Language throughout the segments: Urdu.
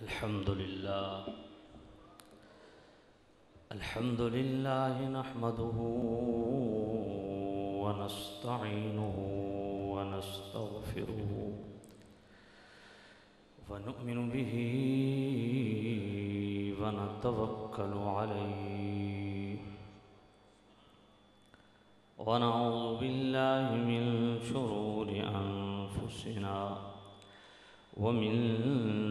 الحمد لله نحمده ونستعينه ونستغفره ونؤمن به ونتوكل عليه ونعوذ بالله من شرور أنفسنا ومن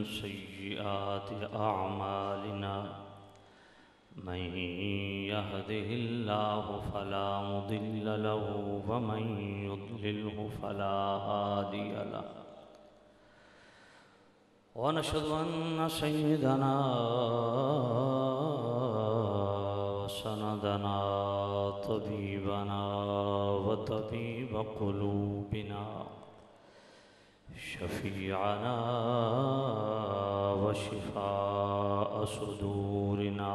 سيئات أعمالنا من يهده الله فلا مضل له ومن يضلله فلا هادي له ونشهد أن سيدنا وسندنا طبيبنا وطبيب قلوبنا شفيعنا وشفاء صدورنا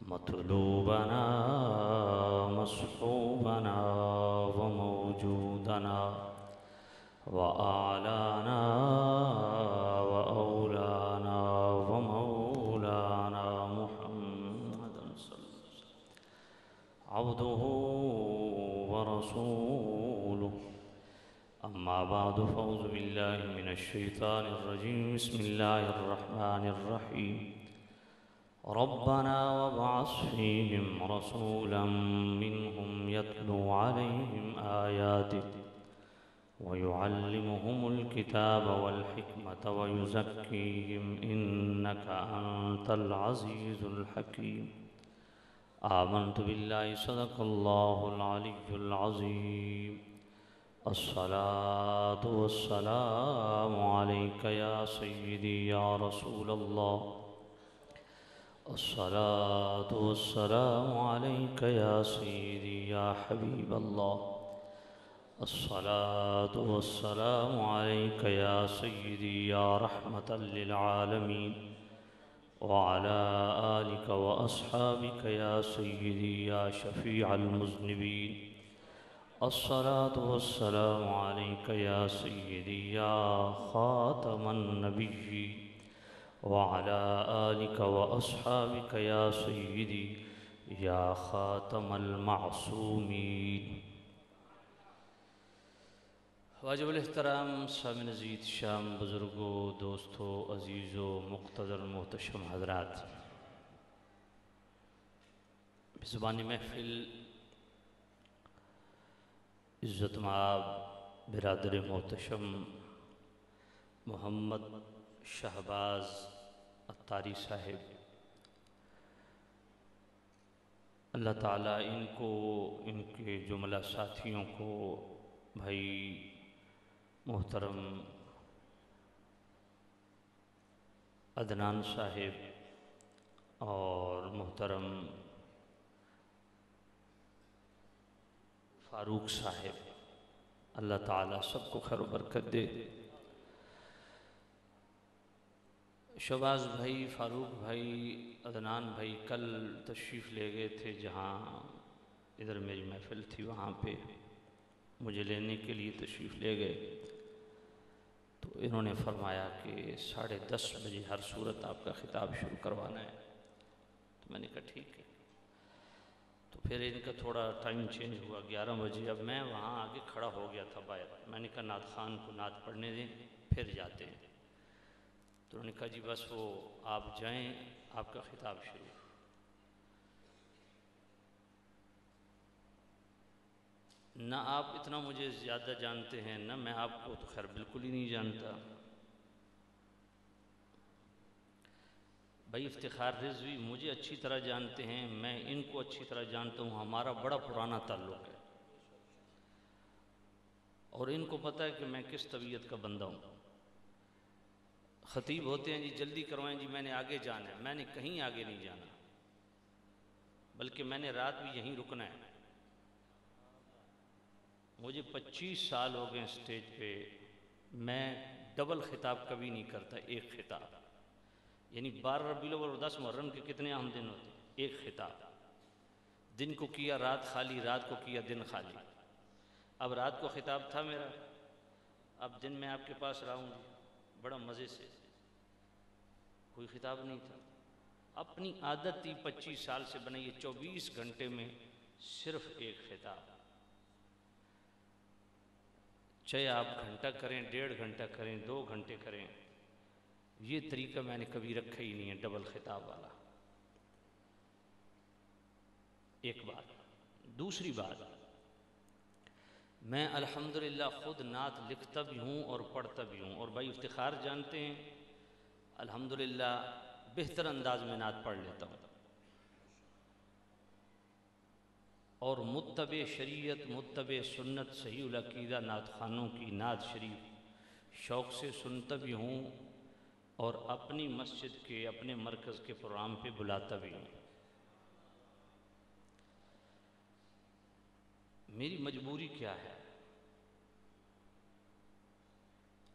مطلوبنا مصحوبنا وموجودنا وأعلانا وأولانا ومولانا محمد صلى الله عليه وسلم عبده ورسوله أما بعد فأعوذ بالله من الشيطان الرجيم بسم الله الرحمن الرحيم ربنا وابعث فيهم رسولا منهم يتلو عليهم آياتك ويعلمهم الكتاب والحكمة ويزكيهم إنك أنت العزيز الحكيم آمنت بالله صدق الله العلي العظيم الصلاة والسلام عليك يا سيدي يا رسول الله الصلاة والسلام عليك يا سيدي يا حبيب الله الصلاة والسلام عليك يا سيدي يا رحمة للعالمين وعلى آلك وأصحابك يا سيدي يا شفيع المذنبين الصلاة والسلام عليك يا سيدي يا خاتم النبيين وعلى آلك وأصحابك يا سيدي يا خاتم المعصومين واجب الاحترام سامعین عزیز شام بزرگوں دوستوں عزیزوں مقتدر محتشم حضرات میزبان محفل عزت مآب برادر محتشم محمد شہباز عطاری صاحب اللہ تعالیٰ ان کو ان کے جملہ ساتھیوں کو بھائی محترم عدنان صاحب اور محترم فاروق صاحب اللہ تعالیٰ سب کو خیر و برکت دے شہباز بھائی فاروق بھائی عدنان بھائی کل تشریف لے گئے تھے جہاں ادھر میری محفل تھی وہاں پہ مجھے لینے کے لیے تشریف لے گئے تو انہوں نے فرمایا کہ 10:30 بجے ہر صورت آپ کا خطاب شروع کروانا ہے تو میں نے کہا ٹھیک ہے تو پھر ان کا تھوڑا ٹائم چینج ہوا 11 بجے اب میں وہاں آگے کھڑا ہو گیا تھا باہر میں نے کہا نعت خان کو نعت پڑھنے دیں پھر جاتے ہیں تو انہوں نے کہا جی بس وہ آپ جائیں آپ کا خطاب شروع نہ آپ اتنا مجھے زیادہ جانتے ہیں نہ میں آپ کو تو خیر بالکل ہی نہیں جانتا بھائی افتخار رضوی مجھے اچھی طرح جانتے ہیں میں ان کو اچھی طرح جانتا ہوں ہمارا بڑا پرانا تعلق ہے اور ان کو پتہ ہے کہ میں کس طبیعت کا بندہ ہوں خطیب ہوتے ہیں جی جلدی کروائیں جی میں نے آگے جانا ہے میں نے کہیں آگے نہیں جانا بلکہ میں نے رات بھی یہیں رکنا ہے مجھے 25 سال ہو گئے اسٹیج پہ میں ڈبل خطاب کبھی نہیں کرتا ایک خطاب یعنی 12 ربیع الاول اور 10 محرم کے کتنے اہم دن ہوتے ہیں ایک خطاب دن کو کیا رات خالی رات کو کیا دن خالی اب رات کو خطاب تھا میرا اب دن میں آپ کے پاس رہا ہوں بڑا مزے سے کوئی خطاب نہیں تھا. اپنی عادت تھی 25 سال سے بنائی 24 گھنٹے میں صرف ایک خطاب. چاہے آپ گھنٹہ کریں، 1.5 گھنٹہ کریں، 2 گھنٹے کریں، یہ طریقہ میں نے کبھی رکھا ہی نہیں ہے ڈبل خطاب والا. ایک بات. دوسری بات، میں الحمدللہ خود نعت لکھتا بھی ہوں اور پڑھتا بھی ہوں، اور بھائی افتخار جانتے ہیں الحمدللہ بہتر انداز میں نعت پڑھ لیتا ہوں. اور متبع شریعت، متبع سنت، صحیح العقیدہ نعت خانوں کی نعت شریف شوق سے سنتا بھی ہوں، اور اپنی مسجد کے، اپنے مرکز کے پروگرام پہ بلاتا بھی ہوں. میری مجبوری کیا ہے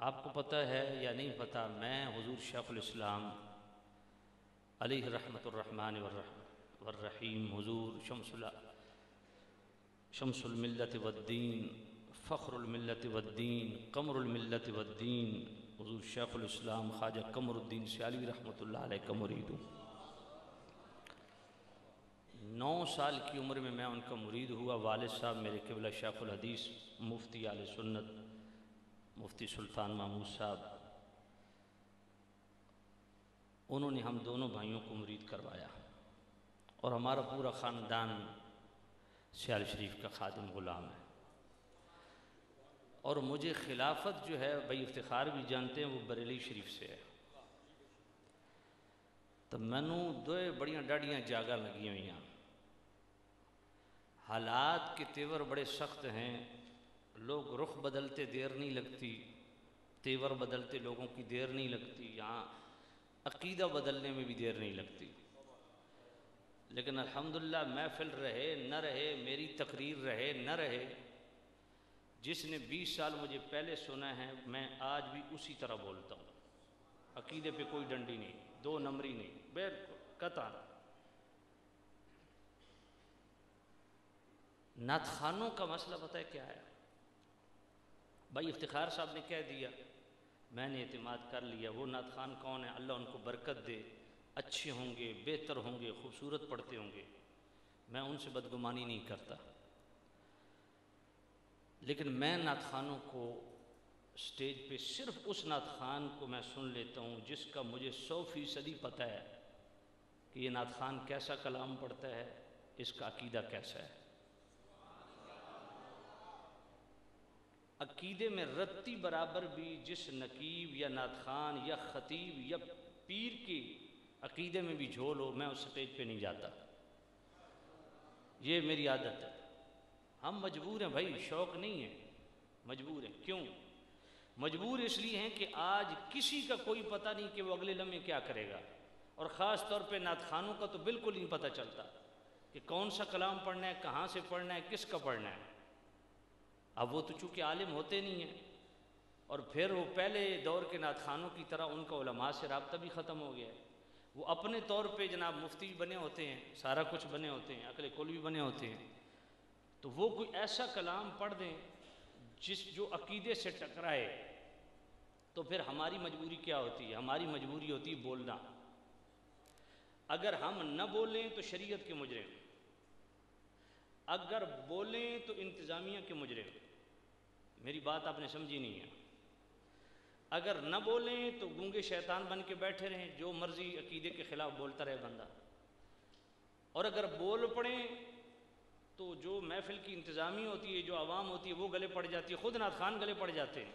آپ کو پتہ ہے یا نہیں پتہ؟ میں حضور شیخ الاسلام علیہ رحمت الرحمن والرحیم، حضور شمس الملت والدین، فخر الملت والدین، قمر الملت والدین، حضور شیخ الاسلام خواجہ قمر الدین سیالوی رحمۃ اللہ علیہ کا مرید ہوں. 9 سال کی عمر میں ان کا مرید ہوا. والد صاحب میرے قبلہ شیخ الحدیث مفتی اہل سنت مفتی سلطان محمود صاحب، انہوں نے ہم دونوں بھائیوں کو مرید کروایا، اور ہمارا پورا خاندان سیال شریف کا خادم غلام ہے. اور مجھے خلافت جو ہے بھائی افتخار بھی جانتے ہیں وہ بریلی شریف سے ہے. تو مینوں 2 بڑیاں ڈاڑیاں جاگا لگی ہوئی ہیں. حالات کے تیور بڑے سخت ہیں، لوگ رخ بدلتے دیر نہیں لگتی، تیور بدلتے لوگوں کی دیر نہیں لگتی، یہاں عقیدہ بدلنے میں بھی دیر نہیں لگتی. لیکن الحمدللہ محفل رہے نہ رہے، میری تقریر رہے نہ رہے، جس نے 20 سال مجھے پہلے سنا ہے میں آج بھی اسی طرح بولتا ہوں. عقیدے پہ کوئی ڈنڈی نہیں، 2 نمبری نہیں، بالکل قطعا. نعت خانوں کا مسئلہ پتہ ہے کیا ہے بھائی؟ افتخار صاحب نے کہہ دیا، میں نے اعتماد کر لیا. وہ نعت خان کون ہے؟ اللہ ان کو برکت دے، اچھے ہوں گے، بہتر ہوں گے، خوبصورت پڑھتے ہوں گے، میں ان سے بدگمانی نہیں کرتا. لیکن میں نعت خانوں کو سٹیج پہ صرف اس نعت خان کو میں سن لیتا ہوں جس کا مجھے 100% پتہ ہے کہ یہ نعت خان کیسا کلام پڑھتا ہے، اس کا عقیدہ کیسا ہے. عقیدے میں رتی برابر بھی جس نقیب یا نعت خان یا خطیب یا پیر کی عقیدے میں بھی جھول ہو، میں اس سٹیج پہ نہیں جاتا. یہ میری عادت ہے. ہم مجبور ہیں بھائی، شوق نہیں ہے، مجبور ہیں. کیوں مجبور؟ اس لیے ہیں کہ آج کسی کا کوئی پتہ نہیں کہ وہ اگلے لمحے کیا کرے گا، اور خاص طور پہ نعت خانوں کا تو بالکل نہیں پتہ چلتا کہ کون سا کلام پڑھنا ہے، کہاں سے پڑھنا ہے، کس کا پڑھنا ہے. اب وہ تو چونکہ عالم ہوتے نہیں ہیں، اور پھر وہ پہلے دور کے نعت خانوں کی طرح ان کا علماء سے رابطہ بھی ختم ہو گیا ہے. وہ اپنے طور پہ جناب مفتی بھی بنے ہوتے ہیں، سارا کچھ بنے ہوتے ہیں، عقل کل بھی بنے ہوتے ہیں. تو وہ کوئی ایسا کلام پڑھ دیں جو عقیدے سے ٹکرائے، تو پھر ہماری مجبوری کیا ہوتی ہے؟ ہماری مجبوری ہوتی ہے بولنا. اگر ہم نہ بولیں تو شریعت کے مجرم، اگر بولیں تو انتظامیہ کے مجرم. میری بات آپ نے سمجھی نہیں ہے. اگر نہ بولیں تو گونگے شیطان بن کے بیٹھے رہیں، جو مرضی عقیدے کے خلاف بولتا رہے بندہ. اور اگر بول پڑیں تو جو محفل کی انتظامی ہوتی ہے، جو عوام ہوتی ہے، وہ گلے پڑ جاتی ہے، خود نعت خان گلے پڑ جاتے ہیں.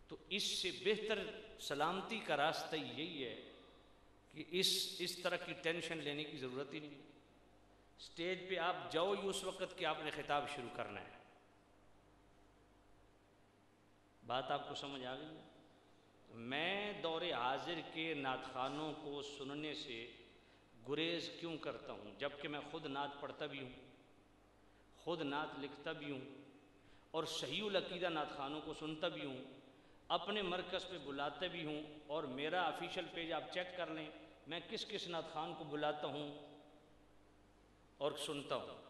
تو اس سے بہتر سلامتی کا راستہ یہی ہے کہ اس طرح کی ٹینشن لینے کی ضرورت ہی نہیں. سٹیج پہ آپ جاؤ ہی اس وقت کہ آپ نے خطاب شروع کرنا ہے. بات آپ کو سمجھ آ گئی؟ میں دور حاضر کے نعت خانوں کو سننے سے گریز کیوں کرتا ہوں، جبکہ میں خود نعت پڑھتا بھی ہوں، خود نعت لکھتا بھی ہوں، اور صحیح العقیدہ نعت خانوں کو سنتا بھی ہوں، اپنے مرکز پہ بلاتا بھی ہوں. اور میرا آفیشیل پیج آپ چیک کر لیں، میں کس کس نعت خان کو بلاتا ہوں اور سنتا ہوں.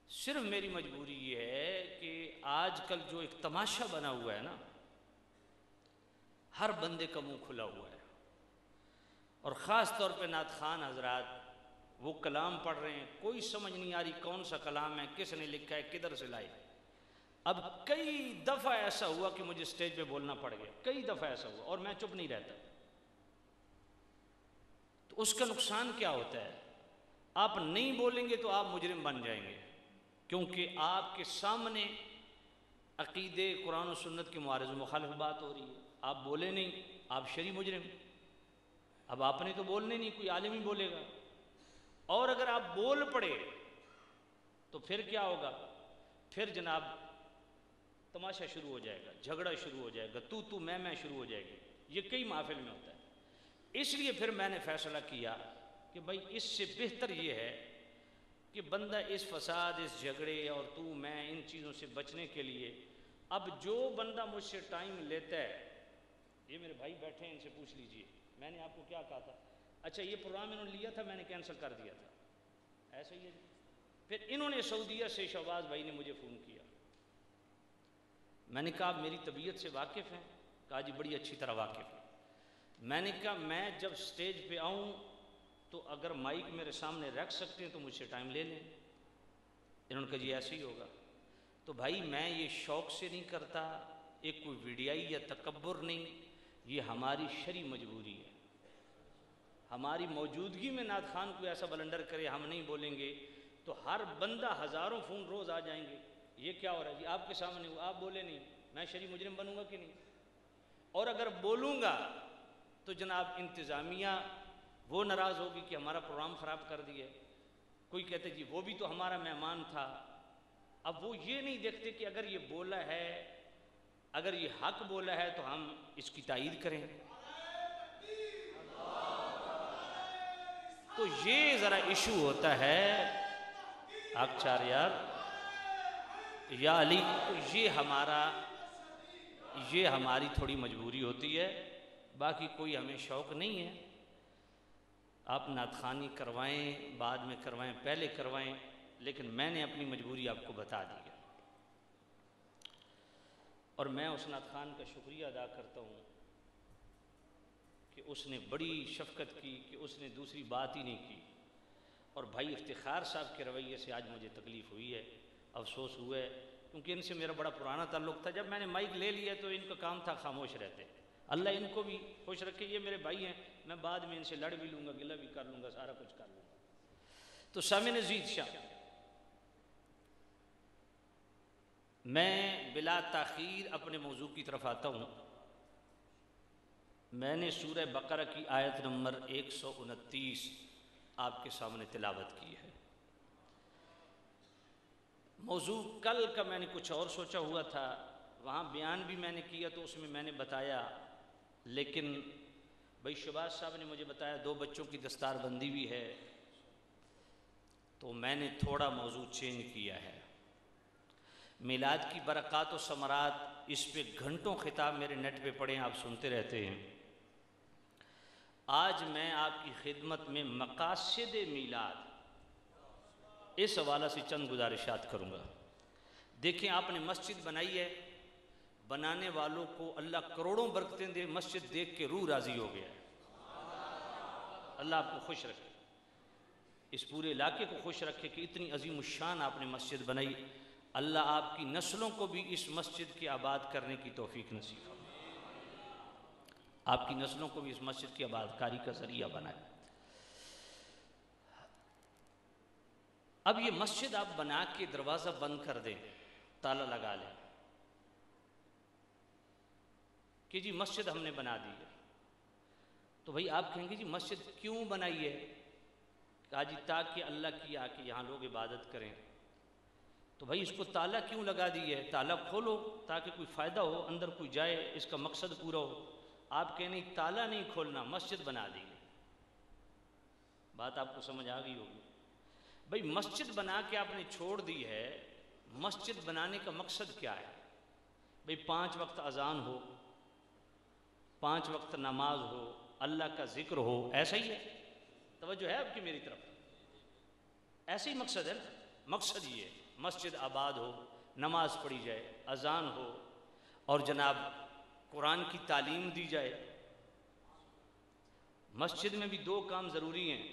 صرف میری مجبوری یہ ہے کہ آج کل جو ایک تماشا بنا ہوا ہے نا، ہر بندے کا منہ کھلا ہوا ہے، اور خاص طور پہ نعت خوان حضرات وہ کلام پڑھ رہے ہیں، کوئی سمجھ نہیں آ رہی کون سا کلام ہے، کس نے لکھا ہے، کدھر سے لائے۔ اب کئی دفعہ ایسا ہوا کہ مجھے سٹیج پہ بولنا پڑ گیا، کئی دفعہ ایسا ہوا، اور میں چپ نہیں رہتا۔ تو اس کا نقصان کیا ہوتا ہے؟ آپ نہیں بولیں گے تو آپ مجرم بن جائیں گے، کیونکہ آپ کے سامنے عقیدے قرآن و سنت کے معارض مخالف بات ہو رہی ہے، آپ بولے نہیں، آپ شرعی مجرم۔ اب آپ نے تو بولنے نہیں، کوئی عالم ہی بولے گا، اور اگر آپ بول پڑے تو پھر کیا ہوگا؟ پھر جناب تماشا شروع ہو جائے گا، جھگڑا شروع ہو جائے گا، تو میں شروع ہو جائے گی۔ یہ کئی محافل میں ہوتا ہے۔ اس لیے پھر میں نے فیصلہ کیا کہ بھائی اس سے بہتر یہ ہے کہ بندہ اس فساد، اس جھگڑے اور تو میں ان چیزوں سے بچنے کے لیے، اب جو بندہ مجھ سے ٹائم لیتا ہے، یہ میرے بھائی بیٹھے ہیں، ان سے پوچھ لیجئے میں نے آپ کو کیا کہا تھا، اچھا یہ پروگرام انہوں نے لیا تھا، میں نے کینسل کر دیا تھا، ایسا ہی ہے۔ پھر انہوں نے سعودیہ سے شہباز بھائی نے مجھے فون کیا، میں نے کہا آپ میری طبیعت سے واقف ہیں؟ کہا جی بڑی اچھی طرح واقف ہے۔ میں نے کہا میں جب سٹیج پہ آؤں تو اگر مائک میرے سامنے رکھ سکتے ہیں تو مجھ سے ٹائم لے لیں۔ انہوں نے کہا جی ایسے ہی ہوگا۔ تو بھائی میں یہ شوق سے نہیں کرتا، ایک کوئی ویڈیائی یا تکبر نہیں، یہ ہماری شرعی مجبوری ہے۔ ہماری موجودگی میں نعت خوان کوئی ایسا بلنڈر کرے، ہم نہیں بولیں گے تو ہر بندہ ہزاروں فون روز آ جائیں گے، یہ کیا ہو رہا ہے جی آپ کے سامنے ہوا، آپ بولے نہیں، میں شرعی مجرم بنوں گا کہ نہیں؟ اور اگر بولوں گا تو جناب انتظامیہ وہ ناراض ہوگی کہ ہمارا پروگرام خراب کر دیا۔ کوئی کہتے جی وہ بھی تو ہمارا مہمان تھا۔ اب وہ یہ نہیں دیکھتے کہ اگر یہ بولا ہے، اگر یہ حق بولا ہے تو ہم اس کی تائید کریں۔ تو یہ ذرا ایشو ہوتا ہے آکچار یار یا علی، یہ ہماری تھوڑی مجبوری ہوتی ہے، باقی کوئی ہمیں شوق نہیں ہے۔ آپ نعت خوانی کروائیں، بعد میں کروائیں، پہلے کروائیں، لیکن میں نے اپنی مجبوری آپ کو بتا دی ہے، اور میں اس نعت خوان کا شکریہ ادا کرتا ہوں کہ اس نے بڑی شفقت کی کہ اس نے دوسری بات ہی نہیں کی۔ اور بھائی افتخار صاحب کے رویے سے آج مجھے تکلیف ہوئی ہے، افسوس ہوا ہے، کیونکہ ان سے میرا بڑا پرانا تعلق تھا۔ جب میں نے مائک لے لیا تو ان کا کام تھا خاموش رہتے۔ اللہ ان کو بھی خوش رکھے، یہ میرے بھائی ہیں، میں بعد میں ان سے لڑ بھی لوں گا، گلہ بھی کر لوں گا، سارا کچھ کر لوں گا۔ تو سامعین عزیز شاہ، میں بلا تاخیر اپنے موضوع کی طرف آتا ہوں۔ میں نے سورہ بقرہ کی آیت نمبر 129 آپ کے سامنے تلاوت کی ہے۔ موضوع کل کا میں نے کچھ اور سوچا ہوا تھا، وہاں بیان بھی میں نے کیا تو اس میں میں نے بتایا، لیکن بھائی شہباز صاحب نے مجھے بتایا 2 بچوں کی دستار بندی بھی ہے، تو میں نے تھوڑا موضوع چینج کیا ہے۔ میلاد کی برکات و ثمرات، اس پہ گھنٹوں خطاب میرے نیٹ پہ پڑے ہیں، آپ سنتے رہتے ہیں۔ آج میں آپ کی خدمت میں مقاصد میلاد اس حوالے سے چند گزارشات کروں گا۔ دیکھیں آپ نے مسجد بنائی ہے، بنانے والوں کو اللہ کروڑوں برکتیں دے، مسجد دیکھ کے روح راضی ہو گیا ہے۔ اللہ آپ کو خوش رکھے، اس پورے علاقے کو خوش رکھے کہ اتنی عظیم الشان آپ نے مسجد بنائی۔ اللہ آپ کی نسلوں کو بھی اس مسجد کے آباد کرنے کی توفیق نصیب فرمائے، آپ کی نسلوں کو بھی اس مسجد کی آباد کاری کا ذریعہ بنائے۔ اب یہ مسجد آپ بنا کے دروازہ بند کر دیں، تالا لگا لیں کہ جی مسجد ہم نے بنا دی ہے، تو بھئی آپ کہیں گے جی مسجد کیوں بنائی ہے؟ کہا جی تاکہ اللہ کی آ کے یہاں لوگ عبادت کریں۔ تو بھئی اس کو تالا کیوں لگا دی ہے؟ تالا کھولو تاکہ کوئی فائدہ ہو، اندر کوئی جائے، اس کا مقصد پورا ہو۔ آپ کہیں نہیں تالا نہیں کھولنا، مسجد بنا دی ہے۔ بات آپ کو سمجھ آ گئی ہوگی۔ بھئی مسجد بنا کے آپ نے چھوڑ دی ہے، مسجد بنانے کا مقصد کیا ہے؟ بھئی 5 وقت اذان ہو، 5 وقت نماز ہو، اللہ کا ذکر ہو، ایسا ہی ہے؟ توجہ ہے آپ کی میری طرف؟ ایسا ہی مقصد ہے نا؟ مقصد یہ ہے مسجد آباد ہو، نماز پڑھی جائے، اذان ہو، اور جناب قرآن کی تعلیم دی جائے۔ مسجد میں بھی دو کام ضروری ہیں،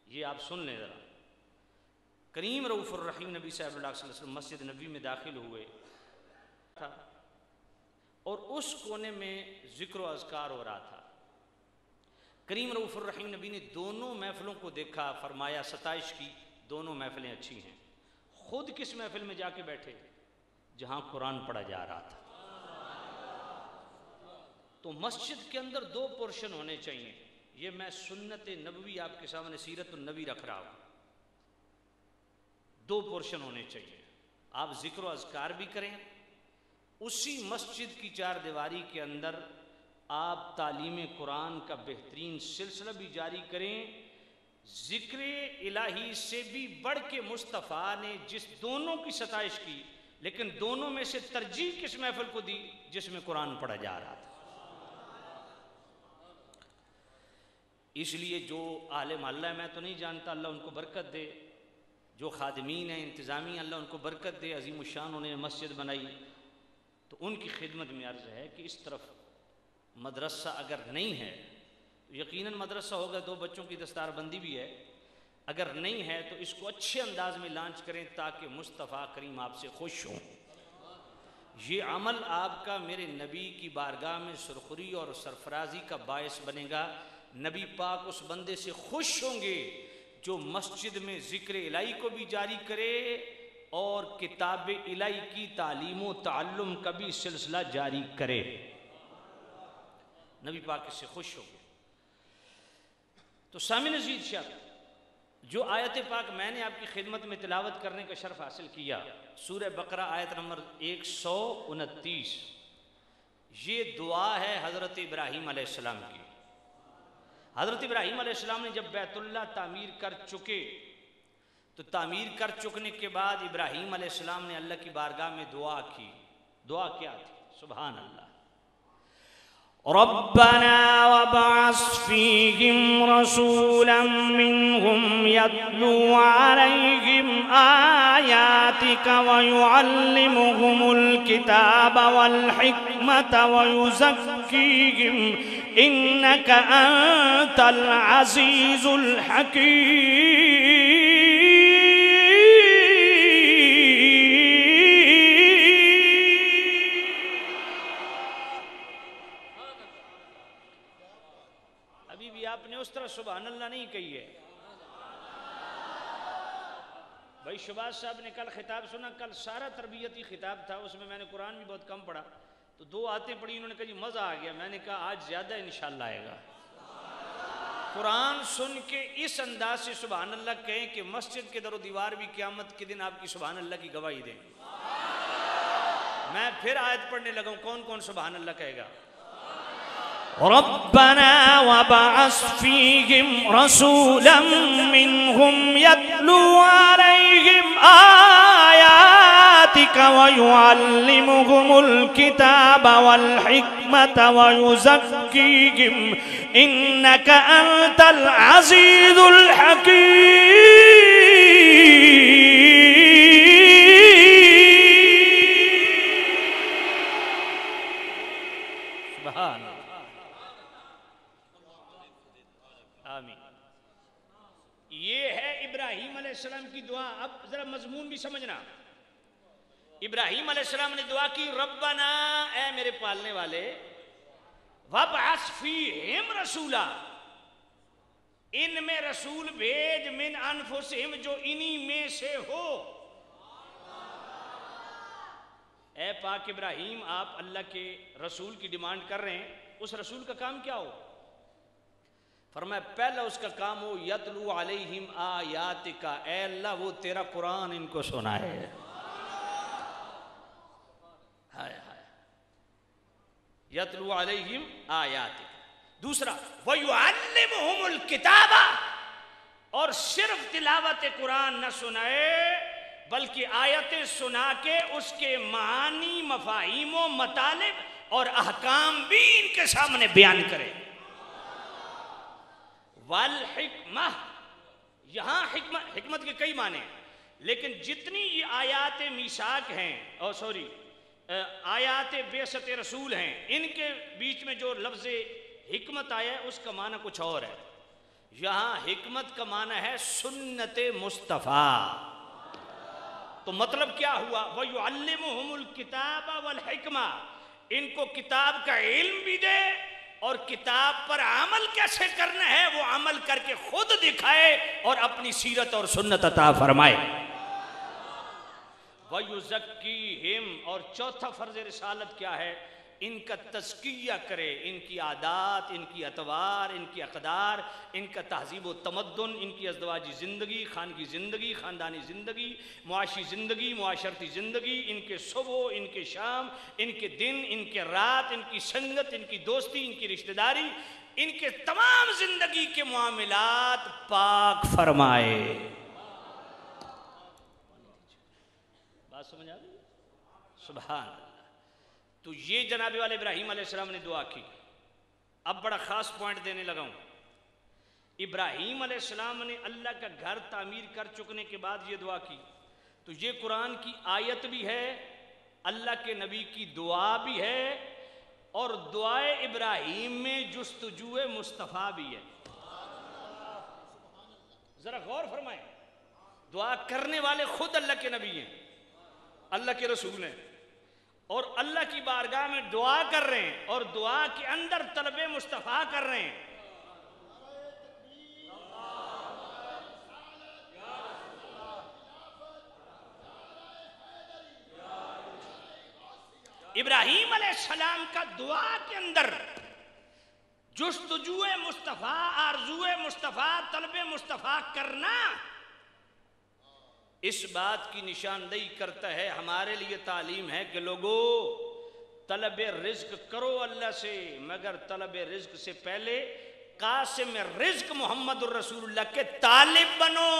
یہ آپ سن لیں ذرا۔ کریم رؤوف الرحیم نبی صاحب اللہ صلی اللہ علیہ وسلم مسجد نبی میں داخل ہوئے تھا اور اس کونے میں ذکر و اذکار ہو رہا تھا۔ کریم رؤوف الرحیم نبی نے دونوں محفلوں کو دیکھا، فرمایا ستائش کی، دونوں محفلیں اچھی ہیں۔ خود کس محفل میں جا کے بیٹھے؟ جہاں قرآن پڑھا جا رہا تھا۔ تو مسجد کے اندر دو پورشن ہونے چاہیے، یہ میں سنت نبوی آپ کے سامنے سیرت النبی رکھ رہا ہوں۔ دو پورشن ہونے چاہیے، آپ ذکر و اذکار بھی کریں، اسی مسجد کی چار دیواری کے اندر آپ تعلیم قرآن کا بہترین سلسلہ بھی جاری کریں۔ ذکر الہی سے بھی بڑھ کے مصطفیٰ نے جس دونوں کی ستائش کی، لیکن دونوں میں سے ترجیح کس محفل کو دی؟ جس میں قرآن پڑھا جا رہا تھا۔ اس لیے جو اہل محلہ ہے، میں تو نہیں جانتا، اللہ ان کو برکت دے، جو خادمین ہیں انتظامی، اللہ ان کو برکت دے، عظیم الشان انہوں نے مسجد بنائی، تو ان کی خدمت میں عرض ہے کہ اس طرف مدرسہ اگر نہیں ہے، یقیناً مدرسہ ہوگا، دو بچوں کی دستار بندی بھی ہے، اگر نہیں ہے تو اس کو اچھے انداز میں لانچ کریں تاکہ مصطفیٰ کریم آپ سے خوش ہوں۔ یہ عمل آپ کا میرے نبی کی بارگاہ میں سرخری اور سرفرازی کا باعث بنے گا۔ نبی پاک اس بندے سے خوش ہوں گے جو مسجد میں ذکر الہی کو بھی جاری کرے اور کتاب الہی کی تعلیم و تعلم کا بھی سلسلہ جاری کرے۔ نبی پاک اس سے خوش ہوں گے۔ تو سامعین عزیز شاہ، جو آیت پاک میں نے آپ کی خدمت میں تلاوت کرنے کا شرف حاصل کیا، سورہ بقرہ آیت نمبر 129، یہ دعا ہے حضرت ابراہیم علیہ السلام کی۔ حضرت ابراہیم علیہ السلام نے جب بیت اللہ تعمیر کر چکے تو تعمیر کر چکنے کے بعد ابراہیم علیہ السلام نے اللہ کی بارگاہ میں دعا کی۔ دعا کیا تھی؟ سبحان اللہ، ربنا وابعث فیہم رسولا منہم یتلو علیہم آیاتک ویعلمہم الکتاب والحکمت ویزکیہم انک انت العزیز الحکیم۔ ابھی بھی آپ نے اس طرح سبحان اللہ نہیں کہی ہے بھائی۔ شہباز صاحب نے کل خطاب سنا، کل سارا تربیتی خطاب تھا، اس میں نے قرآن بھی بہت کم پڑھا، تو دو آیتیں پڑھی، انہوں نے کہا جی مزہ آ گیا۔ میں نے کہا آج زیادہ انشاءاللہ آئے گا۔ قرآن سن کے اس انداز سے سبحان اللہ کہیں کہ مسجد کے در و دیوار بھی قیامت کے دن آپ کی سبحان اللہ کی گواہی دیں۔ میں پھر آیت پڑھنے لگا ہوں، کون کون سبحان اللہ کہے گا؟ ربنا وابعث فیہم رسولا منہم یتلو علیہم آیاتک ویعلمہم الکتاب والحکمت ویزکیہم انک انت العزیز الحکیم۔ سبحان اللہ، آمین۔ یہ ہے ابراہیم علیہ السلام کی دعا۔ اب ذرا مضمون بھی سمجھنا۔ ابراہیم علیہ السلام نے دعا کی، ربنا، اے میرے پالنے والے، وابعث فیہم رسولا، ان میں رسول بھیج، من انفسہم، جو انہی میں سے ہو۔ اے پاک ابراہیم، آپ اللہ کے رسول کی ڈیمانڈ کر رہے ہیں، اس رسول کا کام کیا ہو؟ فرمایا پہلا اس کا کام ہو یتلو علیہم آیاتک، اے اللہ وہ تیرا قرآن ان کو سنائے۔ ہائے ہائے، یتلو علیہم آیاتک۔ دوسرا وَيُعَلِّمُهُمُ الْكِتَابَ، اور صرف تلاوت قرآن نہ سنائے بلکہ آیتیں سنا کے اس کے معانی، مفاہیم و مطالب اور احکام بھی ان کے سامنے بیان کرے۔ والحکمہ، یہاں حکمت کے کئی معنی ہیں، لیکن جتنی یہ آیات میثاق ہیں، آیات بعثت رسول ہیں، ان کے بیچ میں جو لفظ حکمت آیا ہے اس کا معنی کچھ اور ہے. یہاں حکمت کا معنی ہے سنت مصطفیٰ. تو مطلب کیا ہوا؟ وَيُعَلِّمُهُمُ الْكِتَابَ وَالْحِكْمَةَ، ان کو کتاب کا علم بھی دے اور کتاب پر عمل کیسے کرنا ہے وہ عمل کر کے خود دکھائے اور اپنی سیرت اور سنت عطا فرمائے. وَيُزَكِّيهِمْ، اور چوتھا فرض رسالت کیا ہے؟ ان کا تزکیہ کرے، ان کی عادات، ان کی اطوار، ان کی اقدار، ان کا تہذیب و تمدن، ان کی ازدواجی زندگی، خانگی زندگی، خاندانی زندگی، معاشی زندگی، معاشرتی زندگی، ان کے صبح، ان کے شام، ان کے دن، ان کے رات، ان کی سنگت، ان کی دوستی، ان کی رشتہ داری، ان کے تمام زندگی کے معاملات پاک فرمائے. بات سمجھ آ گئی؟ سبحان اللہ. تو یہ جناب والے ابراہیم علیہ السلام نے دعا کی. اب بڑا خاص پوائنٹ دینے لگا ہوں. ابراہیم علیہ السلام نے اللہ کا گھر تعمیر کر چکنے کے بعد یہ دعا کی. تو یہ قرآن کی آیت بھی ہے، اللہ کے نبی کی دعا بھی ہے، اور دعائے ابراہیم میں جستجو مصطفیٰ بھی ہے. ذرا غور فرمائیں، دعا کرنے والے خود اللہ کے نبی ہیں، اللہ کے رسول ہیں، اور اللہ کی بارگاہ میں دعا کر رہے ہیں اور دعا کے اندر طلب مصطفیٰ کر رہے ہیں. ابراہیم علیہ السلام کا دعا کے اندر جستجو مصطفیٰ، آرزو مصطفیٰ، طلب مصطفیٰ کرنا اس بات کی نشاندہی کرتا ہے، ہمارے لیے تعلیم ہے کہ لوگو طلب رزق کرو اللہ سے، مگر طلب رزق سے پہلے قاسم رزق محمد الرسول اللہ کے طالب بنو.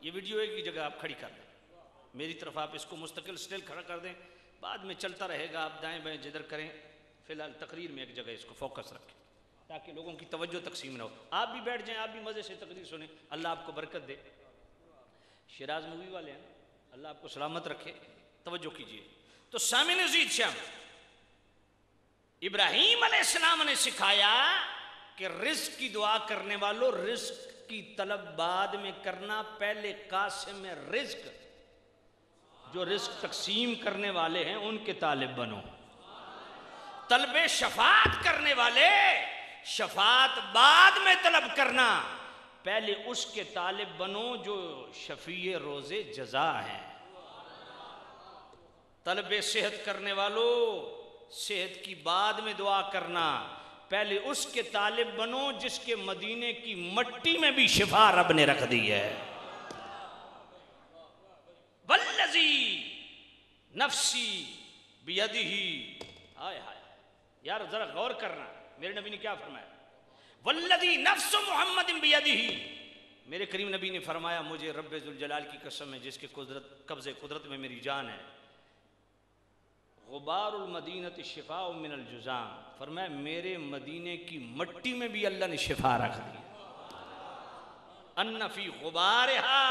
یہ ویڈیو ایک ہی جگہ آپ کھڑی کر دیں، میری طرف آپ اس کو مستقل سٹیل کھڑا کر دیں، بعد میں چلتا رہے گا، آپ دائیں بائیں جدھر کریں، فی الحال تقریر میں ایک جگہ اس کو فوکس رکھیں تاکہ لوگوں کی توجہ تقسیم نہ ہو. آپ بھی بیٹھ جائیں، آپ بھی مزے سے تقریر سنیں، اللہ آپ کو برکت دے. شیراز مووی والے ہیں، اللہ آپ کو سلامت رکھے. توجہ کیجئے. تو سامعین عزیز شام، ابراہیم علیہ السلام نے سکھایا کہ رزق کی دعا کرنے والوں رزق کی طلب بعد میں کرنا، پہلے قاسم رزق جو رزق تقسیم کرنے والے ہیں ان کے طالب بنو. طلب شفاعت کرنے والے شفاعت بعد میں طلب کرنا، پہلے اس کے طالب بنو جو شفیع روز جزا ہے. طلب صحت کرنے والوں صحت کی بعد میں دعا کرنا، پہلے اس کے طالب بنو جس کے مدینے کی مٹی میں بھی شفا رب نے رکھ دی ہے. والذی نفسی بیدہ، ہائے ہائے یار ذرا غور کرنا، میرے نبی نے کیا فرمایا؟ والذی نفس محمد بیدہ، میرے کریم نبی نے فرمایا مجھے رب ذوالجلال کی قسم ہے جس کے قبضے قدرت میں میری جان ہے، غبار المدینۃ شفاء من الجذام، فرمایا میرے مدینے کی مٹی میں بھی اللہ نے شفا رکھ دی. ان فی غبارہا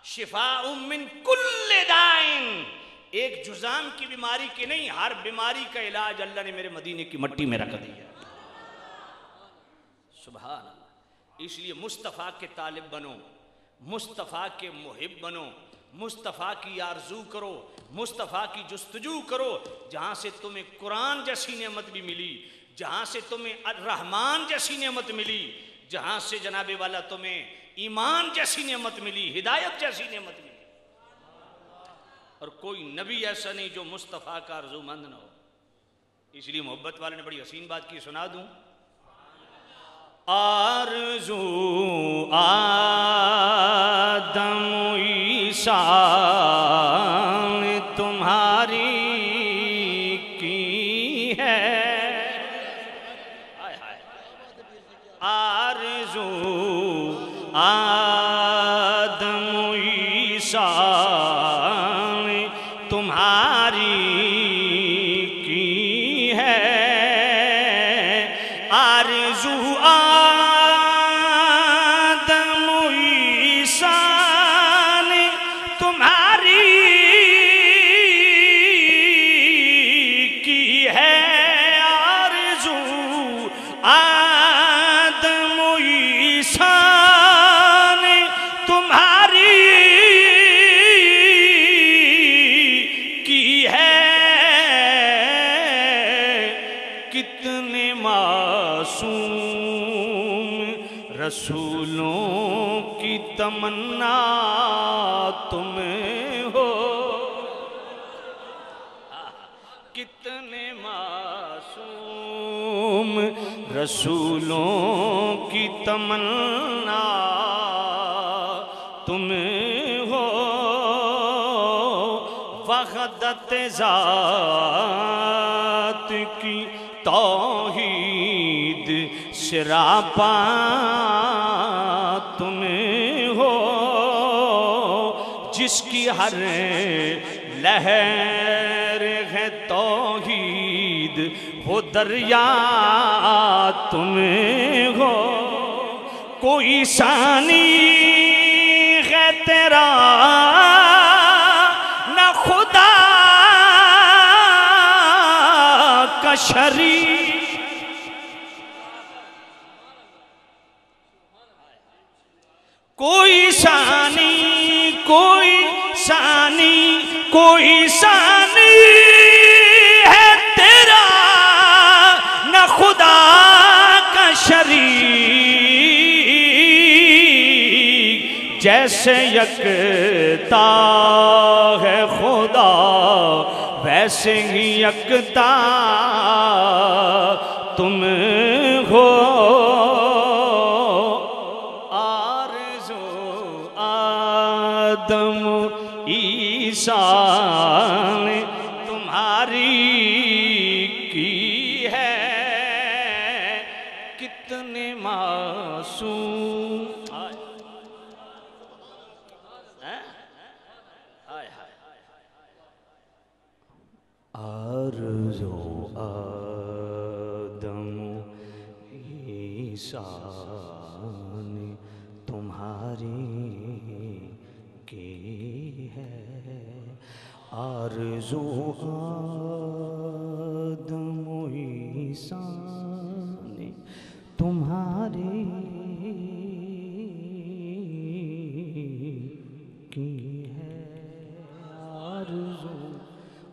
شفاء من کل دائن، ایک جذام کی بیماری کی نہیں، ہر بیماری کا علاج اللہ نے میرے مدینے کی مٹی میں رکھ دیا. سبحان اللہ. اس لیے مصطفیٰ کے طالب بنو، مصطفیٰ کے محب بنو، مصطفیٰ کی آرزو کرو، مصطفیٰ کی جستجو کرو. جہاں سے تمہیں قرآن جیسی نعمت بھی ملی، جہاں سے تمہیں الرحمن جیسی نعمت ملی، جہاں سے جناب والا تمہیں ایمان جیسی نعمت ملی، ہدایت جیسی نعمت ملی. اور کوئی نبی ایسا نہیں جو مصطفیٰ کا آرزو مند نہ ہو. اس لیے محبت والے نے بڑی حسین بات کی، سنا دوں. آرزو آدم عیسیٰ تمہاری کی ہے، آرزو آدم عیسیٰ تمہاری کی ہے، آرزو آدم عیسیٰ تمہاری رسولوں کی تمنا تم ہو، کتنے معصوم رسولوں کی تمنا تم ہو، وحدت ذات کی توحید سراپا تم ہو، جس کی ہر لہر ہے توحید وہ دریا تم ہو، کوئی ثانی ہے تیرا نہ خدا کا شریک، کوئی ثانی ہے تیرا نہ خدا کا شریک، جیسے یکتا ہے خدا ویسے ہی یکتا تم ہو، آدم عیسیٰ نے تمہاری کی ہے، کتنے معصوم آرزو آدم عیسیٰ نے تمہاری کی ہے، آرزو آدم عیسیٰ نے تمہاری کی ہے، آرزو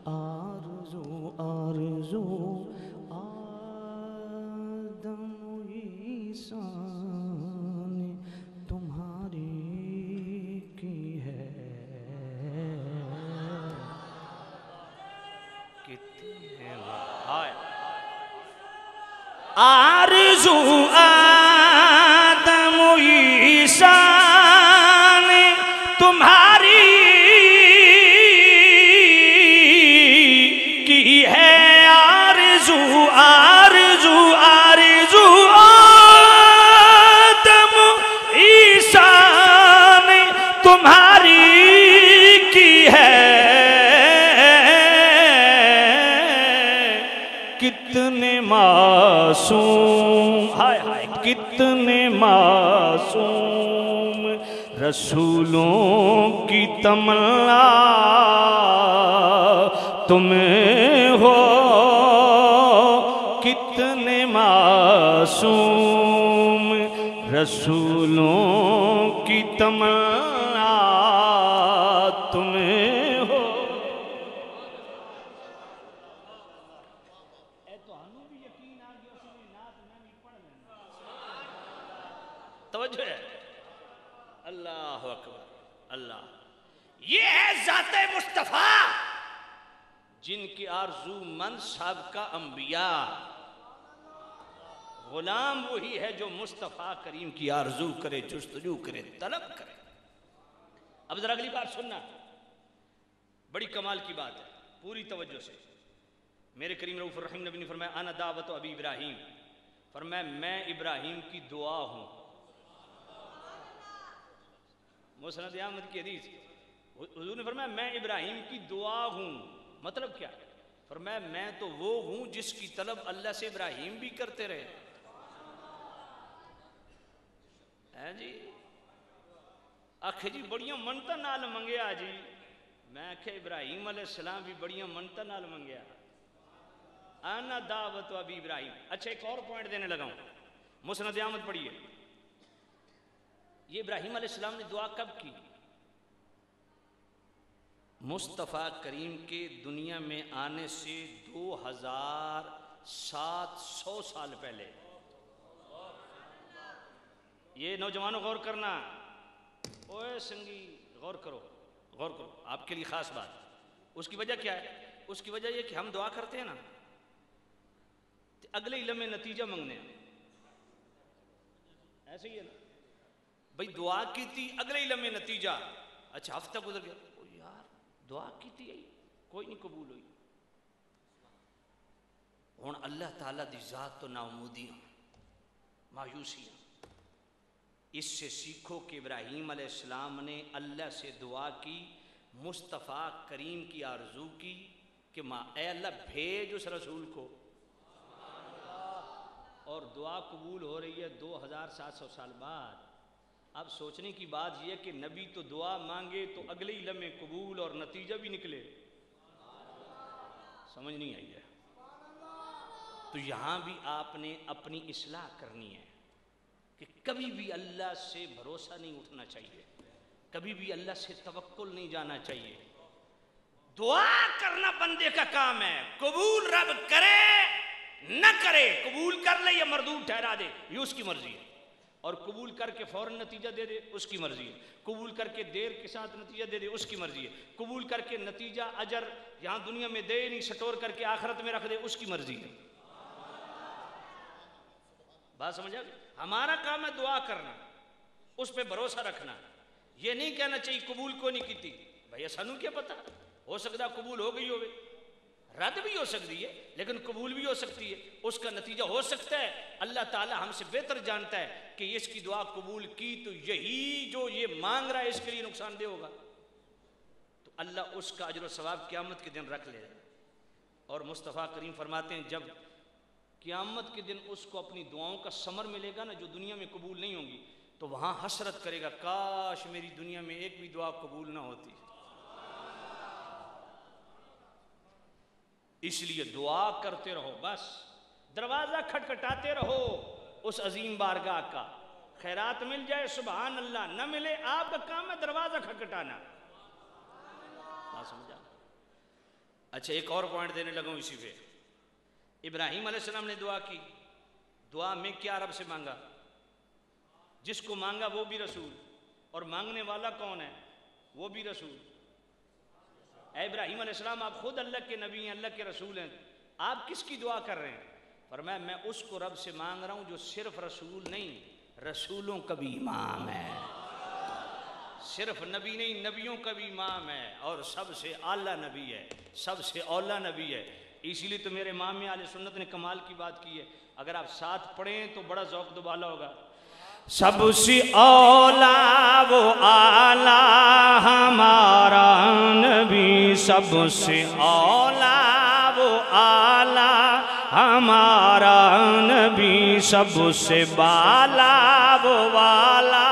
آدم عیسیٰ نے تمہاری کی ہے، آرزو آدم عیسیٰ نے تمہاری کی ہے، آرزو آدم عیسیٰ نے تمہاری کی ہے، کتنے معصوم کتنے معصوم رسولوں کی تمنا تم ہو، کتنے معصوم رسولوں کی تمنا تم ہو، توجہ ہے، اللہ اکبر اللہ، یہ ہے ذات مصطفیٰ جن کی آرزو مند سابقہ انبیاء، غلام وہی ہے جو مصطفیٰ کریم کی آرزو کرے، جستجو کرے، طلب کرے۔ اب ذرا اگلی بات سننا، بڑی کمال کی بات ہے، پوری توجہ سے۔ میرے کریم رؤوف الرحیم نبی نے فرمایا انا دعوت ابی ابراہیم، فرمایا میں ابراہیم کی دعا ہوں، مسند احمد کی حدیث، حضور نے فرمایا میں ابراہیم کی دعا ہوں، مطلب کیا؟ فرمایا میں تو وہ ہوں جس کی طلب اللہ سے ابراہیم بھی کرتے رہے ہیں جی، آکھے جی بڑیاں منتاں نال منگیا جی، میں آکھے ابراہیم علیہ السلام بھی بڑیاں منتاں نال منگیا، انا دعوت ابی ابراہیم۔ اچھا ایک اور پوائنٹ دینے لگا ہوں، مسند احمد پڑھیے، یہ ابراہیم علیہ السلام نے دعا کب کی؟ مصطفیٰ کریم کے دنیا میں آنے سے 2700 سال پہلے، یہ نوجوانوں غور کرنا، اوے سنگی غور کرو، غور کرو، آپ کے لیے خاص بات۔ اس کی وجہ کیا ہے؟ اس کی وجہ یہ کہ ہم دعا کرتے ہیں نا، اگلے ہی لمحے نتیجہ منگنے ہیں، ایسے ہی ہے نا بھئی، دعا کی تھی اگلے ہی لمحے نتیجہ، اچھا ہفتہ گزر گیا، او یار دعا کی تھی کوئی نہیں قبول ہوئی۔ ہوں اللہ تعالیٰ دی ذات تو نا امیدیاں مایوسیاں، اس سے سیکھو کہ ابراہیم علیہ السلام نے اللہ سے دعا کی، مصطفیٰ کریم کی آرزو کی کہ ماں اے اللہ بھیج اس رسول کو، اور دعا قبول ہو رہی ہے 2700 سال بعد۔ اب سوچنے کی بات یہ ہے کہ نبی تو دعا مانگے تو اگلے ہی لمحے قبول اور نتیجہ بھی نکلے، سمجھ نہیں آئی ہے؟ تو یہاں بھی آپ نے اپنی اصلاح کرنی ہے کہ کبھی بھی اللہ سے بھروسہ نہیں اٹھنا چاہیے، کبھی بھی اللہ سے توکل نہیں جانا چاہیے۔ دعا کرنا بندے کا کام ہے، قبول رب کرے نہ کرے، قبول کر لے یا مردود ٹھہرا دے یہ اس کی مرضی ہے، اور قبول کر کے فوراً نتیجہ دے دے اس کی مرضی ہے، قبول کر کے دیر کے ساتھ نتیجہ دے دے اس کی مرضی ہے، قبول کر کے نتیجہ اجر یہاں دنیا میں دے نہیں، سٹور کر کے آخرت میں رکھ دے اس کی مرضی ہے۔ بات سمجھا؟ ہمارا کام ہے دعا کرنا، اس پہ بھروسہ رکھنا، یہ نہیں کہنا چاہیے قبول کو نہیں کی تھی، بھائی سانوں کیا پتا، ہو سکتا قبول ہو گئی ہوگی، رد بھی ہو سکتی ہے لیکن قبول بھی ہو سکتی ہے، اس کا نتیجہ ہو سکتا ہے۔ اللہ تعالی ہم سے بہتر جانتا ہے کہ اس کی دعا قبول کی تو یہی جو یہ مانگ رہا ہے اس کے لیے نقصان دہ ہوگا، تو اللہ اس کا اجر و ثواب قیامت کے دن رکھ لے گا۔ اور مصطفیٰ کریم فرماتے ہیں جب قیامت کے دن اس کو اپنی دعاؤں کا ثمر ملے گا نا جو دنیا میں قبول نہیں ہوں گی، تو وہاں حسرت کرے گا کاش میری دنیا میں ایک بھی دعا قبول نہ ہوتی۔ اس لیے دعا کرتے رہو، بس دروازہ کھٹکھٹاتے رہو اس عظیم بارگاہ کا، خیرات مل جائے سبحان اللہ، نہ ملے آپ کا کام ہے دروازہ کھٹکھٹانا۔ بات سمجھا؟ اچھا ایک اور پوائنٹ دینے لگا ہوں اسی پہ۔ ابراہیم علیہ السلام نے دعا کی، دعا میں کیا رب سے مانگا؟ جس کو مانگا وہ بھی رسول، اور مانگنے والا کون ہے؟ وہ بھی رسول۔ اے ابراہیم علیہ السلام آپ خود اللہ کے نبی ہیں، اللہ کے رسول ہیں، آپ کس کی دعا کر رہے ہیں؟ فرمایا میں اس کو رب سے مانگ رہا ہوں جو صرف رسول نہیں، رسولوں کا بھی امام ہے، صرف نبی نہیں نبیوں کا بھی امام ہے، اور سب سے اعلیٰ نبی ہے، سب سے اولا نبی ہے۔ اسی لیے تو میرے امام اہل سنت نے کمال کی بات کی ہے، اگر آپ ساتھ پڑھیں تو بڑا ذوق دوبالا ہوگا۔ سب سے اولا وہ اعلیٰ ہمارا نبی، سب سے اولا وہ اعلیٰ ہمارا نبی، سب سے بالا وہ والا۔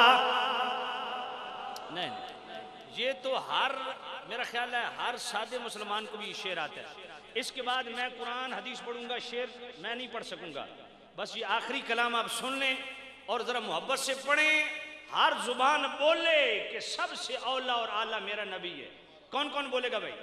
نہیں یہ تو ہر میرا خیال ہے ہر سادے مسلمان کو بھی یہ شعر آتا ہے۔ اس کے بعد میں قرآن حدیث پڑھوں گا، شعر میں نہیں پڑھ سکوں گا، بس یہ آخری کلام آپ سن لیں اور ذرا محبت سے پڑھیں، ہر زبان بولے کہ سب سے اولا اور اعلیٰ میرا نبی ہے۔ کون کون بولے گا بھائی؟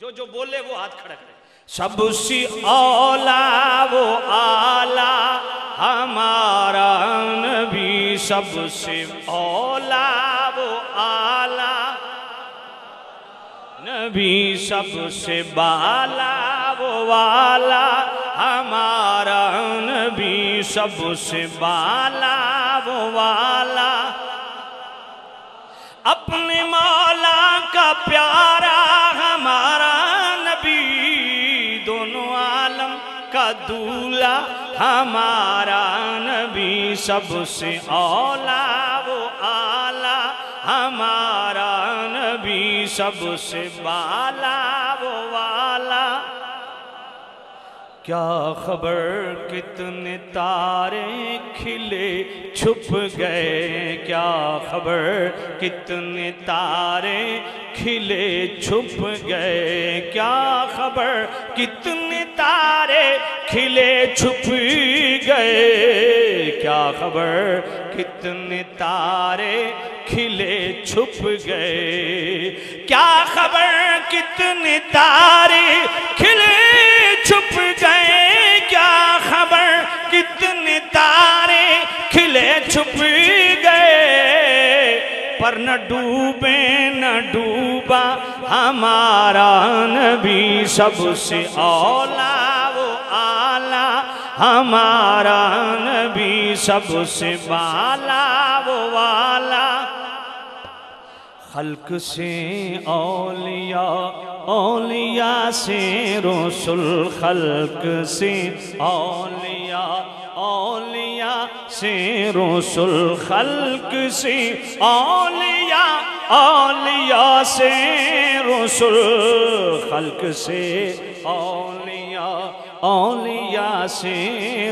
جو بولے وہ ہاتھ کھڑا کرے۔ سب سے اولا وہ اعلیٰ ہمارا نبی، سب سے اولا وہ اعلیٰ نبی، سب سے بالا وہ والا ہمارا نبی، سب سے بالا وہ والا، اپنے مولا کا پیارا ہمارا نبی، دونوں عالم کا دولہ ہمارا نبی، سب سے اولا وہ اعلیٰ ہمارا نبی، سب سے بالا وہ والا۔ کیا خبر کتنے تارے کھلے چھپ گئے، کیا خبر کتنے تارے کھلے چھپ گئے، کیا خبر کتنے تارے کھلے چھپ گئے، کیا خبر کتنے تارے کھلے چھپ گئے، کیا خبر کتنے تارے کھلے چھپ گئے، کیا خبر کتنے تارے کھلے چھپ ڈوبے نہ ڈوبا ہمارا نبی سب سے اولا وہ آلہ ہمارا نبی سب سے بالا وہ والا خلق سے اولیاء اولیاء سے رسول خلق سے اولیاء اولیاء سے رسول خلق سے اولیاء اولیاء سے رسول خلق سے اولیاء اولیاء سے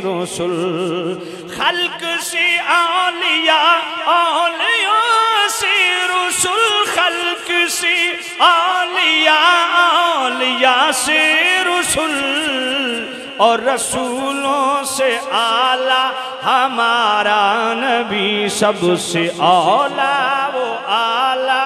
رسول خلق سے اولیاء اولیاء سے رسول خلق سے اولیاء اولیاء سے رسول اور رسولوں سے اعلیٰ ہمارا نبی سب سے اولا وہ اعلیٰ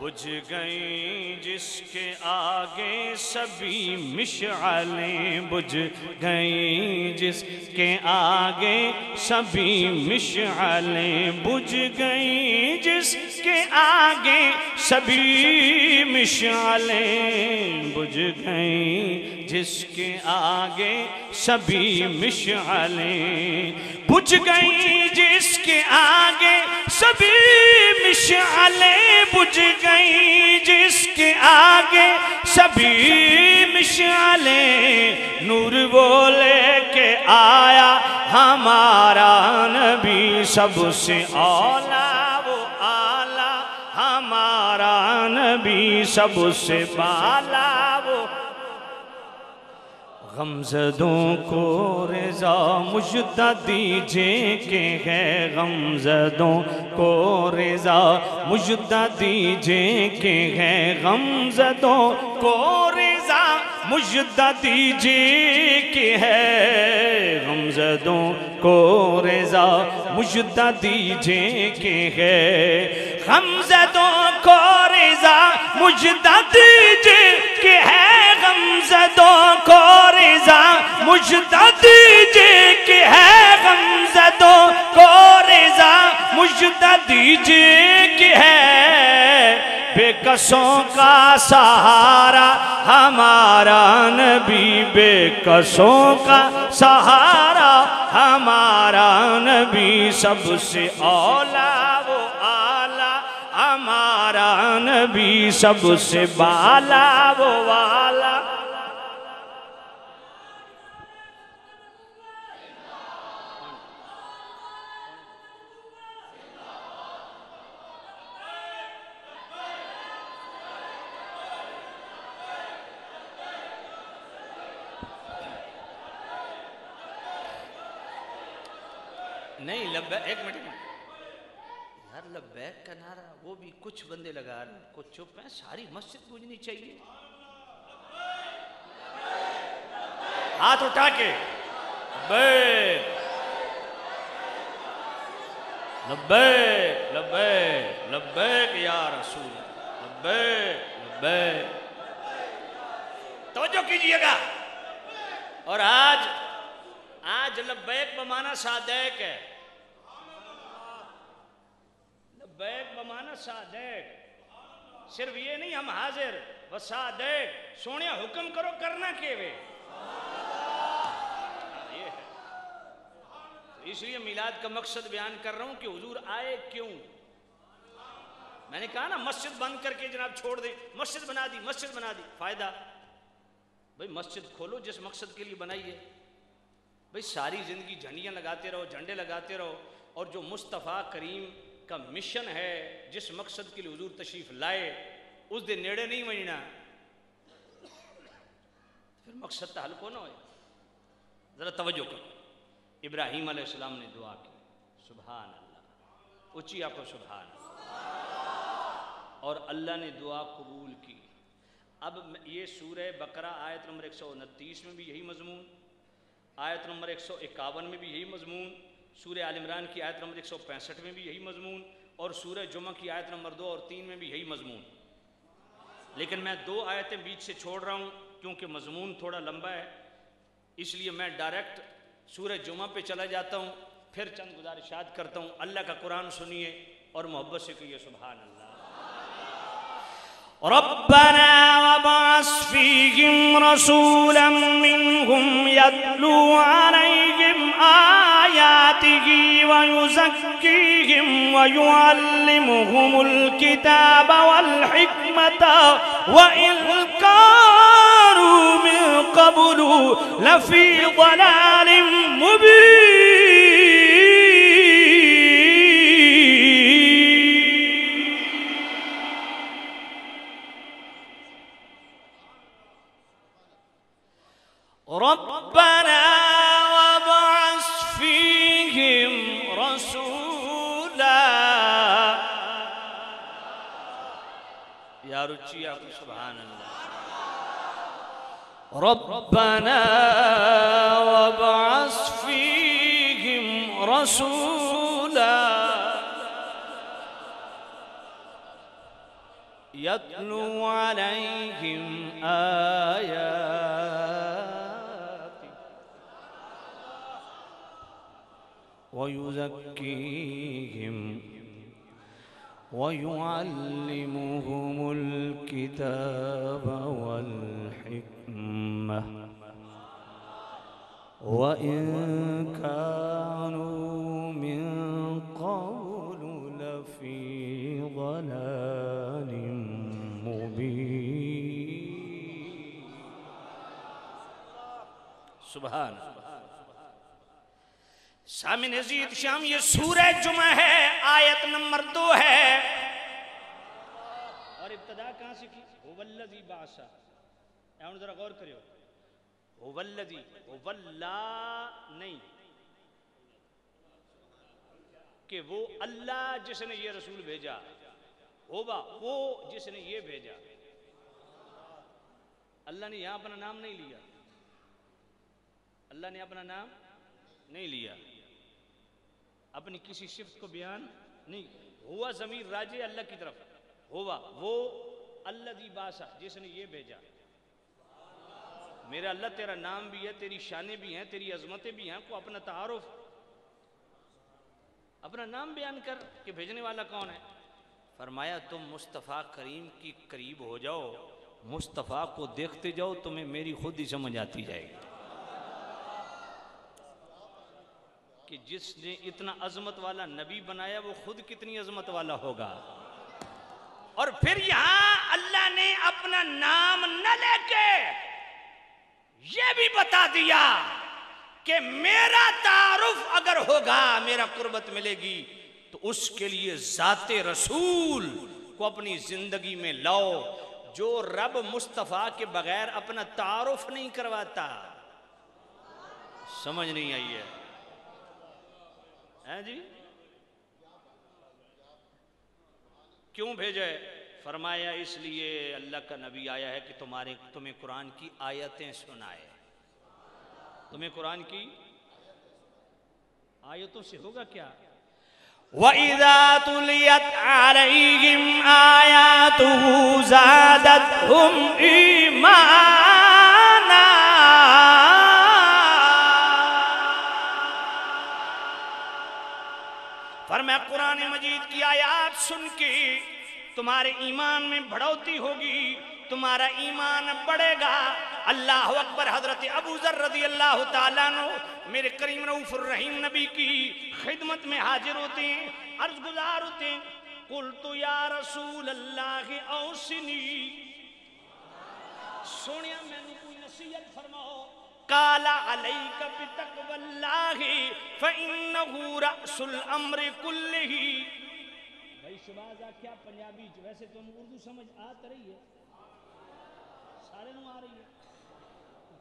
بجھ گئیں جس کے آگے سبھی مشعلیں بجھ گئیں جس کے آگے سبھی مشعلیں بجھ گئیں جس کے آگے سبھی مشعلیں بجھ گئیں جس کے آگے سبھی مشعلیں بجھ گئیں جس کے آگے سبھی مشعلیں بجھ گئیں جس کے آگے سبھی مشعلیں نور وہ لے کے آیا ہمارا نبی سب سے اولا وہ اعلیٰ ہمارا نبی سب سے بالا وہ غمزدوں کو رضا مجدہ دیجئے کہ ہے غمزدوں کو رضا مجدہ دیجئے کہ ہے غمزدوں کو رضا مجدہ دیجئے کہ ہے غمزدوں کو رضا مجدہ دیجئے کہ ہے غمزدوں کو رضا مجدہ دیجئے کہ ہے غمزدوں کو رضا مجدہ دیجئے کہ ہے غمزدوں کو رضا مجدہ دیجئے کہ ہے بے کسوں کا سہارا ہمارا نبی بے کسوں کا سہارا ہمارا نبی سب سے اولا وہ اعلیٰ ہمارا نبی سب سے بالا وہ والا نہیں لبیک ایک منٹ یار لبیک کا نعرہ وہ بھی کچھ بندے لگا رہے ہیں کچھ چپ ہیں ساری مسجد گونجنی چاہیے ہاتھ اٹھا کے لبیک لبیک لبیک لبیک یا رسول لبیک لبیک توجہ کیجئے گا اور آج لبیک بمانا صادق ہے لبیک بمانا صادق صرف یہ نہیں ہم حاضر و صادق سونے حکم کرو کرنا کیوے یہ ہے اس لیے میلاد کا مقصد بیان کر رہا ہوں کہ حضور آئے کیوں میں نے کہا نا مسجد بند کر کے جناب چھوڑ دے مسجد بنا دی فائدہ بھئی مسجد کھولو جس مقصد کے لیے بنائی ہے بھئی ساری زندگی جھنڈیاں لگاتے رہو جھنڈے لگاتے رہو اور جو مصطفیٰ کریم کا مشن ہے جس مقصد کے لیے حضور تشریف لائے اس دے نیڑے نہیں وجنا پھر مقصد تا حل کو نہ ہوئے ذرا توجہ کرو ابراہیم علیہ السلام نے دعا کی سبحان اللہ اچھی آپ کو سبحان اللہ اور اللہ نے دعا قبول کی اب یہ سورہ بقرہ آیت نمبر 129 میں بھی یہی مضمون آیت نمبر 151 میں بھی یہی مضمون سورہ آل عمران کی آیت نمبر 165 میں بھی یہی مضمون اور سورہ جمعہ کی آیت نمبر 2 اور 3 میں بھی یہی مضمون لیکن میں 2 آیتیں بیچ سے چھوڑ رہا ہوں کیونکہ مضمون تھوڑا لمبا ہے اس لیے میں ڈائریکٹ سورہ جمعہ پہ چلا جاتا ہوں پھر چند گزارشات کرتا ہوں اللہ کا قرآن سنیے اور محبت سے کہیے سبحان اللہ. ربنا وابعث فيهم رسولا منهم يتلو عليهم آياته ويزكيهم ويعلمهم الكتاب والحكمة وإن كانوا من قبل لفي ضلال مبين. ربنا وابعث فيهم رسولا. یا رچی آپ سبحان اللہ. ربنا وابعث فيهم رسولا يتلو عليهم آياتك ويزكيهم ويعلمهم الكتاب والحكمة وإن كانوا من قبل لفي ضلال مبين. سبحان. سامن عزیز شام یہ سورہ جمعہ ہے، آیت نمبر 2 ہے. اور ابتدا کہاں سے کی؟ هو الذی بعث. اے ذرا غور کریو. هو الذی، هو اللہ نہیں کہ وہ اللہ جس نے یہ رسول بھیجا، ہوگا وہ جس نے یہ بھیجا. اللہ نے یہاں اپنا نام نہیں لیا، اللہ نے اپنا نام نہیں لیا، اپنی کسی صفت کو بیان نہیں. ہوا ضمیر راجع اللہ کی طرف. ہوا وہ الذی بعث جس نے یہ بھیجا. میرا اللہ تیرا نام بھی ہے، تیری شانیں بھی ہیں، تیری عظمتیں بھی ہیں. کو اپنا تعارف، اپنا نام بیان کر کہ بھیجنے والا کون ہے. فرمایا تم مصطفیٰ کریم کی قریب ہو جاؤ، مصطفیٰ کو دیکھتے جاؤ، تمہیں میری خود ہی سمجھ آتی جائے گی کہ جس نے اتنا عظمت والا نبی بنایا وہ خود کتنی عظمت والا ہوگا. اور پھر یہاں اللہ نے اپنا نام نہ لے کے یہ بھی بتا دیا کہ میرا تعارف اگر ہوگا، میرا قربت ملے گی، تو اس کے لیے ذات رسول کو اپنی زندگی میں لاؤ. جو رب مصطفیٰ کے بغیر اپنا تعارف نہیں کرواتا. سمجھ نہیں آئی ہے جی؟ کیوں بھیجے؟ فرمایا اس لیے اللہ کا نبی آیا ہے کہ تمہیں قرآن کی آیتیں سنائے. تمہیں قرآن کی آیتوں سے ہوگا کیا؟ وَإِذَا تُلِيَتْ عَلَيْهِمْ آيَاتُهُ زَادَتْهُمْ إِيمَانًا. فرمایا قرآن مجید کی آیات سن کے تمہارے ایمان میں بڑھوتی ہوگی، تمہارا ایمان بڑھے گا. اللہ اکبر. حضرت ابو ذر رضی اللہ تعالیٰ عنہ میرے کریم رؤوف الرحیم نبی کی خدمت میں حاضر ہوتے ہیں، عرض گزار ہوتے ہیں. قلت یا رسول اللہ اوصنی، سونیا میں نے کوئی نصیحت فرماؤ. قال علیک بتقوی اللہ فإنہ رأس الامر کلہ. بھائی شباز کیا پنجابی ویسے تم اردو سمجھ آت رہی ہے؟ سارے نو آ رہی ہے.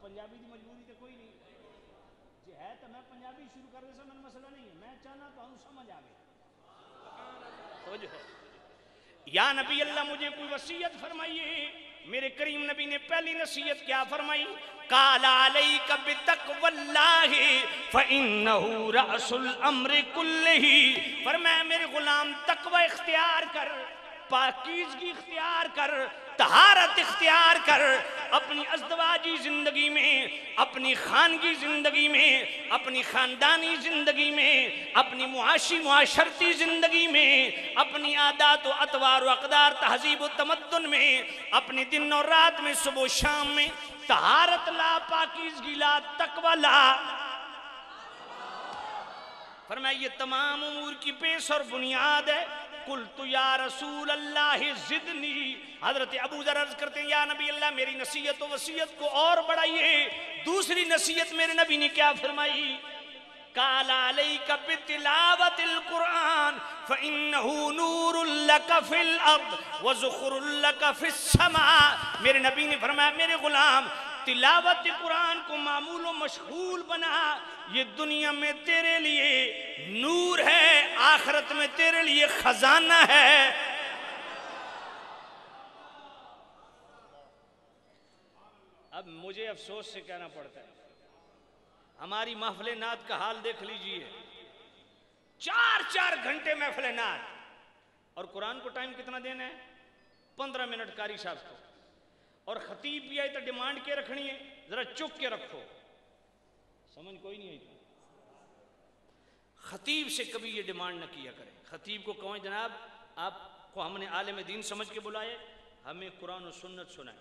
پنجابی کی مجبوری تو کوئی نہیں جی ہے تو میں پنجابی شروع کر دے سا، میں مسئلہ نہیں ہے. میں چاہنا تو ہوں سمجھ آ گئے. یا نبی اللہ مجھے کوئی وصیت فرمائیے. میرے کریم نبی نے پہلی نصیحت کیا فرمائی؟ قال علیک بتقوی اللہ فإنہ رأس الامر کلہ. فرمایا میرے غلام تقوی اختیار کر. پاکیزگی اختیار کر، طہارت اختیار کر، اپنی ازدواجی زندگی میں، اپنی خانگی زندگی میں، اپنی خاندانی زندگی میں، اپنی معاشی معاشرتی زندگی میں، اپنی عادات و اطوار و اقدار تہذیب و تمدن میں، اپنی دن اور رات میں، صبح و شام میں طہارت لا، پاکیزگی لا، تقوی لا۔ فرمایا یہ تمام امور کی بیس اور بنیاد ہے۔ قلت یا رسول اللہ زدنی، حضرت ابو ذر عرض کرتے ہیں یا نبی اللہ میری نصیحت و وصیت کو اور بڑھائیے۔ دوسری نصیحت میرے نبی نے کیا فرمائی؟ قال علیک بتلاوت القرآن فإنہ نور لک فی الارض وذخر لک فی السماء۔ میرے نبی نے فرمایا میرے غلام تلاوت قرآن کو معمول و مشغول بنا، یہ دنیا میں تیرے لیے نور ہے، آخرت میں تیرے لیے خزانہ ہے۔ اب مجھے افسوس سے کہنا پڑتا ہے، ہماری محفل نعت کا حال دیکھ لیجئے، 4 گھنٹے محفل نعت، اور قرآن کو ٹائم کتنا دینا ہے؟ 15 منٹ قاری صاحب کو، اور خطیب بھی آئی تو ڈیمانڈ کے رکھنی ہے ذرا چک کے رکھو، سمجھ کوئی نہیں آئی۔ خطیب سے کبھی یہ ڈیمانڈ نہ کیا کرے، خطیب کو کہیں جناب آپ کو ہم نے عالم دین سمجھ کے بلائے، ہمیں قرآن و سنت سنائیں۔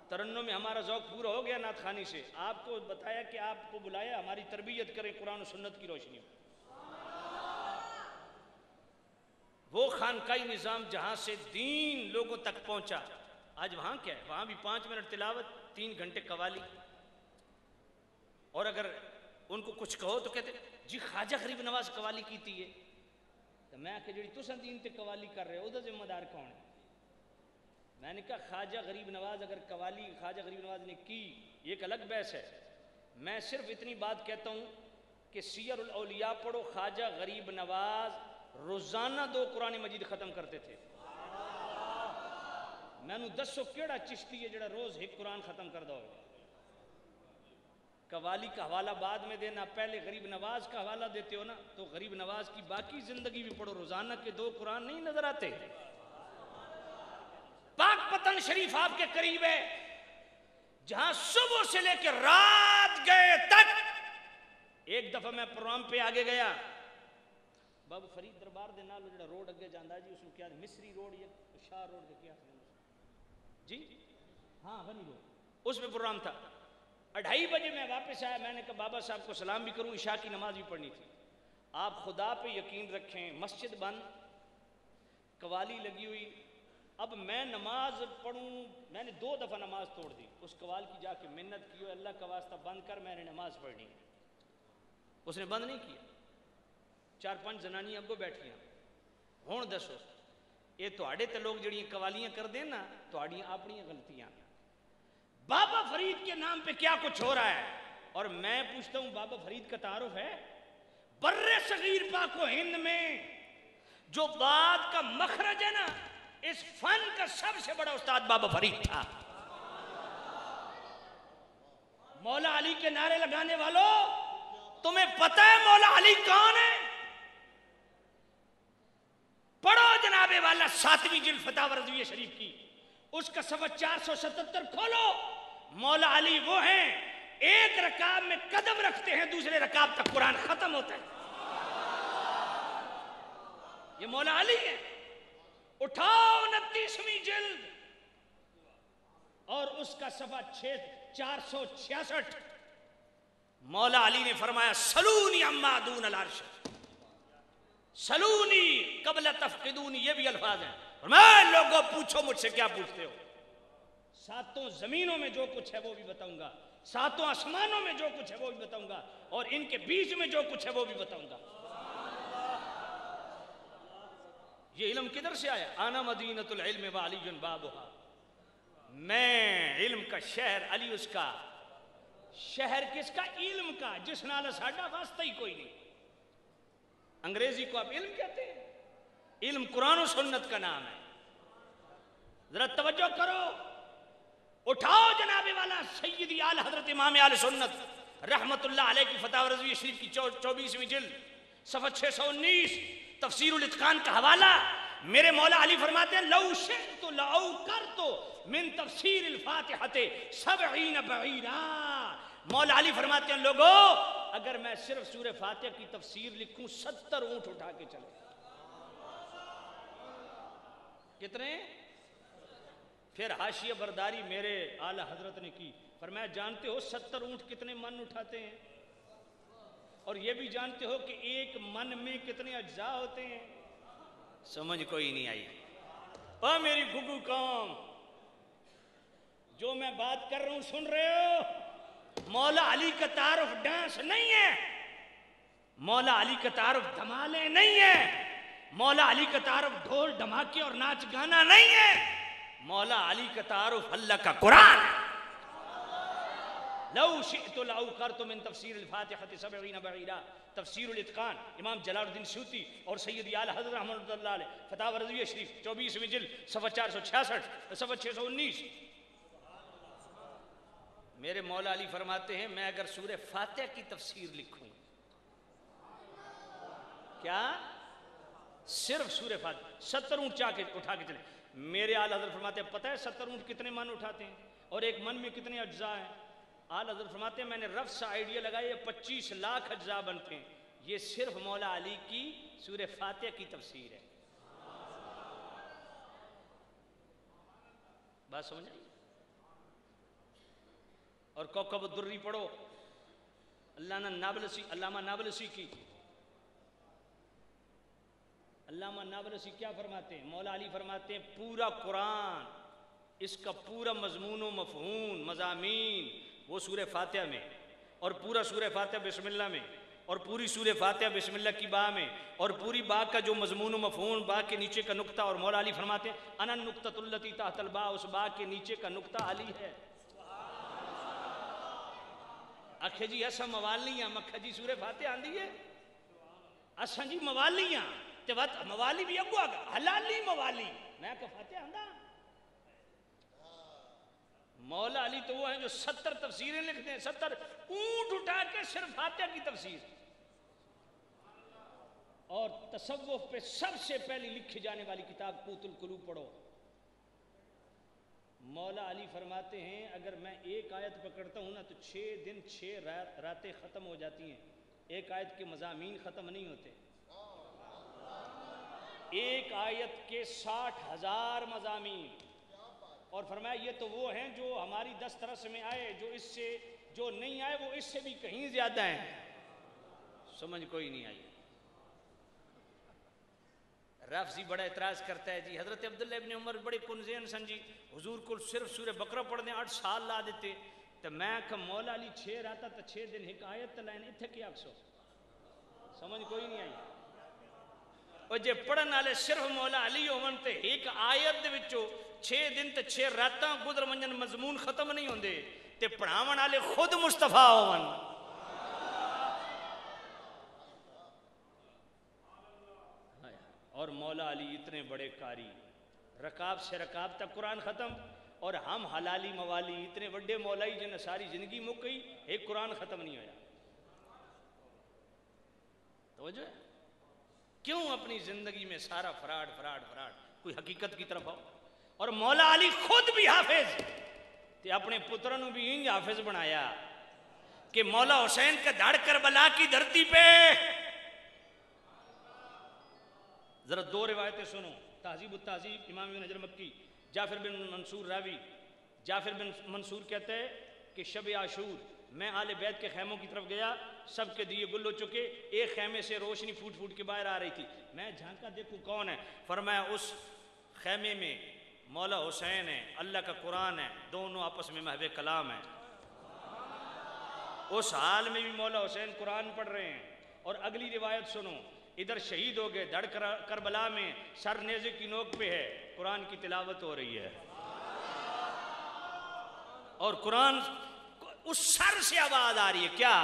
ترنم میں ہمارا ذوق پورا ہو گیا نعت خوانی سے، آپ کو بتایا کہ آپ کو بلایا ہماری تربیت کریں قرآن و سنت کی روشنی میں۔ وہ خانقاہی نظام جہاں سے دین لوگوں تک پہنچا، آج وہاں کیا ہے؟ وہاں بھی 5 منٹ تلاوت، 3 گھنٹے قوالی، اور اگر ان کو کچھ کہو تو کہتے جی خواجہ غریب نواز قوالی کیتی ہے، تو میں کہ جڑی تساں دین تے قوالی کر رہے ہو دا ذمہ دار کون ہے؟ میں نے کہا خواجہ غریب نواز اگر قوالی خواجہ غریب نواز نے کی یہ ایک الگ بحث ہے، میں صرف اتنی بات کہتا ہوں کہ سیر الاولیاء پڑھو، خواجہ غریب نواز روزانہ 2 قرآن مجید ختم کرتے تھے۔ میں نو دسو کیڑا چشتی ہے جڑا روز 1 قرآن ختم کر دو؟ قوالی کا حوالہ بعد میں دینا، پہلے غریب نواز کا حوالہ دیتے ہو نا، تو غریب نواز کی باقی زندگی بھی پڑھو، روزانہ کے 2 قرآن نہیں نظر آتے؟ پاک پتن شریف آپ کے قریب ہے، جہاں صبح سے لے کے رات گئے تک۔ ایک دفعہ میں پروگرام پہ آگے گیا، بابو فرید دربار دے نال جڑا روڈ اگے جاندا جی اس کو کیا مصری روڈ یا شاہ روڈ دے کیا جی ہاں غنی روڈ، اس میں پروگرام تھا۔ 2:30 بجے میں واپس آیا، میں نے کہا بابا صاحب کو سلام بھی کروں، عشاء کی نماز بھی پڑھنی تھی۔ آپ خدا پہ یقین رکھیں، مسجد بند، قوالی لگی ہوئی، اب میں نماز پڑھوں، میں نے 2 دفعہ نماز توڑ دی، اس قوال کی جا کے منت کی ہو اللہ کا واسطہ بند کر، میں نے نماز پڑھنی ہے۔ اس نے بند نہیں کیا، 4-5 زنانی اگو بیٹھیاں، ہون دسو یہ تواڈے تے لوگ جڑیاں قوالیاں کر دیں نا، تواڈیاں اپنی غلطیاں، بابا فرید کے نام پہ کیا کچھ ہو رہا ہے۔ اور میں پوچھتا ہوں بابا فرید کا تعارف ہے؟ بر صغیر پاک و ہند میں جو بات کا مخرج ہے نا، اس فن کا سب سے بڑا استاد بابا فرید تھا۔ مولا علی کے نعرے لگانے والوں، تمہیں پتہ ہے مولا علی کون ہے؟ پڑھو جناب والا 7ویں جلد فتاوی رضویہ شریف کی، اس کا صفحہ 477 کھولو۔ مولا علی وہ ہیں ایک رکعت میں قدم رکھتے ہیں، دوسرے رکعت تک قرآن ختم ہوتا ہے۔ یہ مولا علی ہے۔ اٹھاؤ 29ویں جلد اور اس کا صفحہ 466، مولا علی نے فرمایا سلونی اما دون العرش، سلونی قبل تفقدونی، یہ بھی الفاظ ہیں۔ فرمایا لوگوں پوچھو مجھ سے کیا پوچھتے ہو، 7 زمینوں میں جو کچھ ہے وہ بھی بتاؤں گا، 7 آسمانوں میں جو کچھ ہے وہ بھی بتاؤں گا، اور ان کے بیچ میں جو کچھ ہے وہ بھی بتاؤں گا۔ یہ علم کدھر سے آیا؟ آنا مدینۃ العلم وعلی بابھا، میں علم کا شہر، علی اس کا شہر، کس کا؟ علم کا، جس نال ساڈا واسطہ ہی کوئی نہیں۔ انگریزی کو آپ علم کہتے ہیں، علم قرآن و سنت کا نام ہے۔ ذرا توجہ کرو، اٹھاؤ جناب والا سیدی آل حضرت امام آل سنت رحمت اللہ علیہ کی فتاوی رضویہ شریف کی 24ویں جلد صفحہ 619 تفسیر الاتقان کا حوالہ، میرے مولا علی فرماتے ہیں لو شئت لأوکرت من تفسیر الفاتحۃ 70 بعیرا. مولا علی فرماتے ہیں لوگو اگر میں صرف سورہ فاتحہ کی تفسیر لکھوں 70 اونٹ اٹھا کے چلے. کتنے؟ پھر حاشیہ برداری میرے اعلی حضرت نے کی، فرمایا جانتے ہو 70 اونٹ کتنے من اٹھاتے ہیں؟ اور یہ بھی جانتے ہو کہ ایک من میں کتنے اجزاء ہوتے ہیں؟ سمجھ کوئی نہیں آئی. او میری گھگو قوم، جو میں بات کر رہا ہوں سن رہے ہو؟ مولا علی کا تعارف ڈانس نہیں ہے، مولا علی کا تعارف دھمالے نہیں ہے، مولا علی کا تعارف ڈھول دھماکے اور ناچ گانا نہیں ہے. مولا علی کا تعارف اللہ کا قرآن ہے. لو شئت لأوکرت من تفسیر الفاتحۃ 70 بعیرا. تفسیر الاتقان امام جلال الدین سیوطی اور سید اعلی حضرت رحمۃ اللہ علیہ، فتاوی رضویہ شریف 24ویں جلد صفحہ 466 صفحہ 619. میرے مولا علی فرماتے ہیں میں اگر سورہ فاتحہ کی تفسیر لکھوں، کیا صرف سورہ فاتحہ 70 اونٹ اٹھا کے چلے. میرے اعلی حضرت فرماتے ہیں پتہ ہے 70 اونٹ کتنے من اٹھاتے ہیں اور ایک من میں کتنے اجزاء ہیں؟ اعلی حضرت فرماتے ہیں میں نے رف سا آئیڈیا لگایا 25 لاکھ اجزاء بنتے ہیں. یہ صرف مولا علی کی سورہ فاتحہ کی تفسیر ہے. بات سمجھ آئی؟ اور کوکب الدری پڑھو علامہ نابلسی کی. علامہ نابلسی کیا فرماتے ہیں؟ مولا علی فرماتے ہیں پورا قرآن، اس کا پورا مضمون و مفہوم مضامین وہ سورہ فاتحہ میں، اور پورا سورہ فاتحہ بسم اللہ میں، اور پوری سورہ فاتحہ بسم اللہ کی با میں، اور پوری با کا جو مضمون و مفہوم با کے نیچے کا نقطہ. اور مولا علی فرماتے ہیں انا النقطۃ التی تحت الباء، اس با کے نیچے کا نقطہ علی ہے. آخے جی ایسا موالیاں مکھا جی سورہ فاتحہ آندی ہے اساں جی موالیاں تے وقت موالی بھی اگو آگا حلالی موالی میں کہ فاتحہ آندہ. مولا علی تو وہ ہیں جو 70 تفسیریں لکھتے ہیں، 70 اونٹ اٹھا کے صرف فاتحہ کی تفسیر. اور تصوف پہ سب سے پہلی لکھی جانے والی کتاب قوت القلوب پڑھو. مولا علی فرماتے ہیں اگر میں ایک آیت پکڑتا ہوں نا تو 6 دن 6 راتیں ختم ہو جاتی ہیں. ایک آیت کے مضامین ختم نہیں ہوتے. ایک آیت کے 60,000 مضامین. اور فرمایا یہ تو وہ ہیں جو ہماری دسترس میں آئے، جو اس سے جو نہیں آئے وہ اس سے بھی کہیں زیادہ ہیں. سمجھ کوئی نہیں آئی. رافضی بڑا اعتراض کرتا ہے جی حضرت عبداللہ ابن عمر بڑے کنزین سن جی، حضور کو صرف سورہ بقرہ پڑھ دیں 8 سال لا دیتے. تو میں کہ مولا علی 6 راتا تو 6 دن ایک آیت لائن اتھے کیا اکسو. سمجھ کوئی نہیں آئی. اور جے پڑھن والے صرف مولا علی ہون تے ایک آیت دے وچوں 6 دن تے 6 راتاں گزر ونجن مضمون ختم نہیں ہوندے تے پڑھاون والے خود مصطفیٰ ہون. اور مولا علی اتنے بڑے قاری، رکاب سے رکاب تک قرآن ختم. اور ہم حلالی موالی اتنے بڑے مولائی جنہیں ساری زندگی مک گئی ایک قرآن ختم نہیں ہویا. توجہ ہے؟ کیوں اپنی زندگی میں سارا فراڈ فراڈ فراڈ، کوئی حقیقت کی طرف آؤ. اور مولا علی خود بھی حافظ تے اپنے پتروں بھی انج حافظ بنایا کہ مولا حسین کا دھڑ کربلا کی دھرتی پہ. ذرا 2 روایتیں سنو. تہذیب التہذیب امام ابن حجر مکی، جعفر بن منصور راوی. جعفر بن منصور کہتے ہیں کہ شب عاشور میں آل بیت کے خیموں کی طرف گیا، سب کے دیے گل ہو چکے، ایک خیمے سے روشنی پھوٹ پھوٹ کے باہر آ رہی تھی. میں جھانکا دیکھوں کون ہے، فرمایا اس خیمے میں مولا حسین ہے، اللہ کا قرآن ہے، دونوں آپس میں محو کلام ہے. اس حال میں بھی مولا حسین قرآن پڑھ رہے ہیں. اور اگلی روایت سنو، ادھر شہید ہو گئے، دھڑ کربلا میں سر نیزے کی نوک پہ ہے، قرآن کی تلاوت ہو رہی ہے. اور قرآن اس سر سے آواز آ رہی ہے کیا؟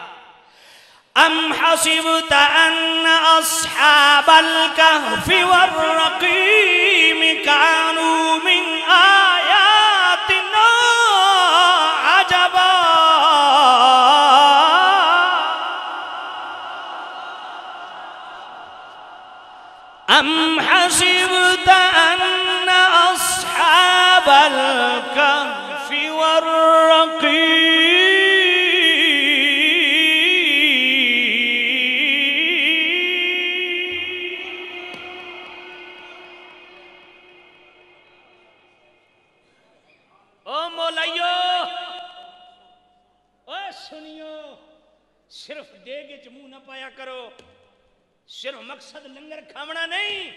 ام حسبت ان اصحاب الكهف والرقیم كانوا من آیاتنا عجبا. ام حسبت او مولائیو او سنیو، صرف دیگے چ منہ نہ پایا کرو، صرف مقصد لنگر کھاونا نہیں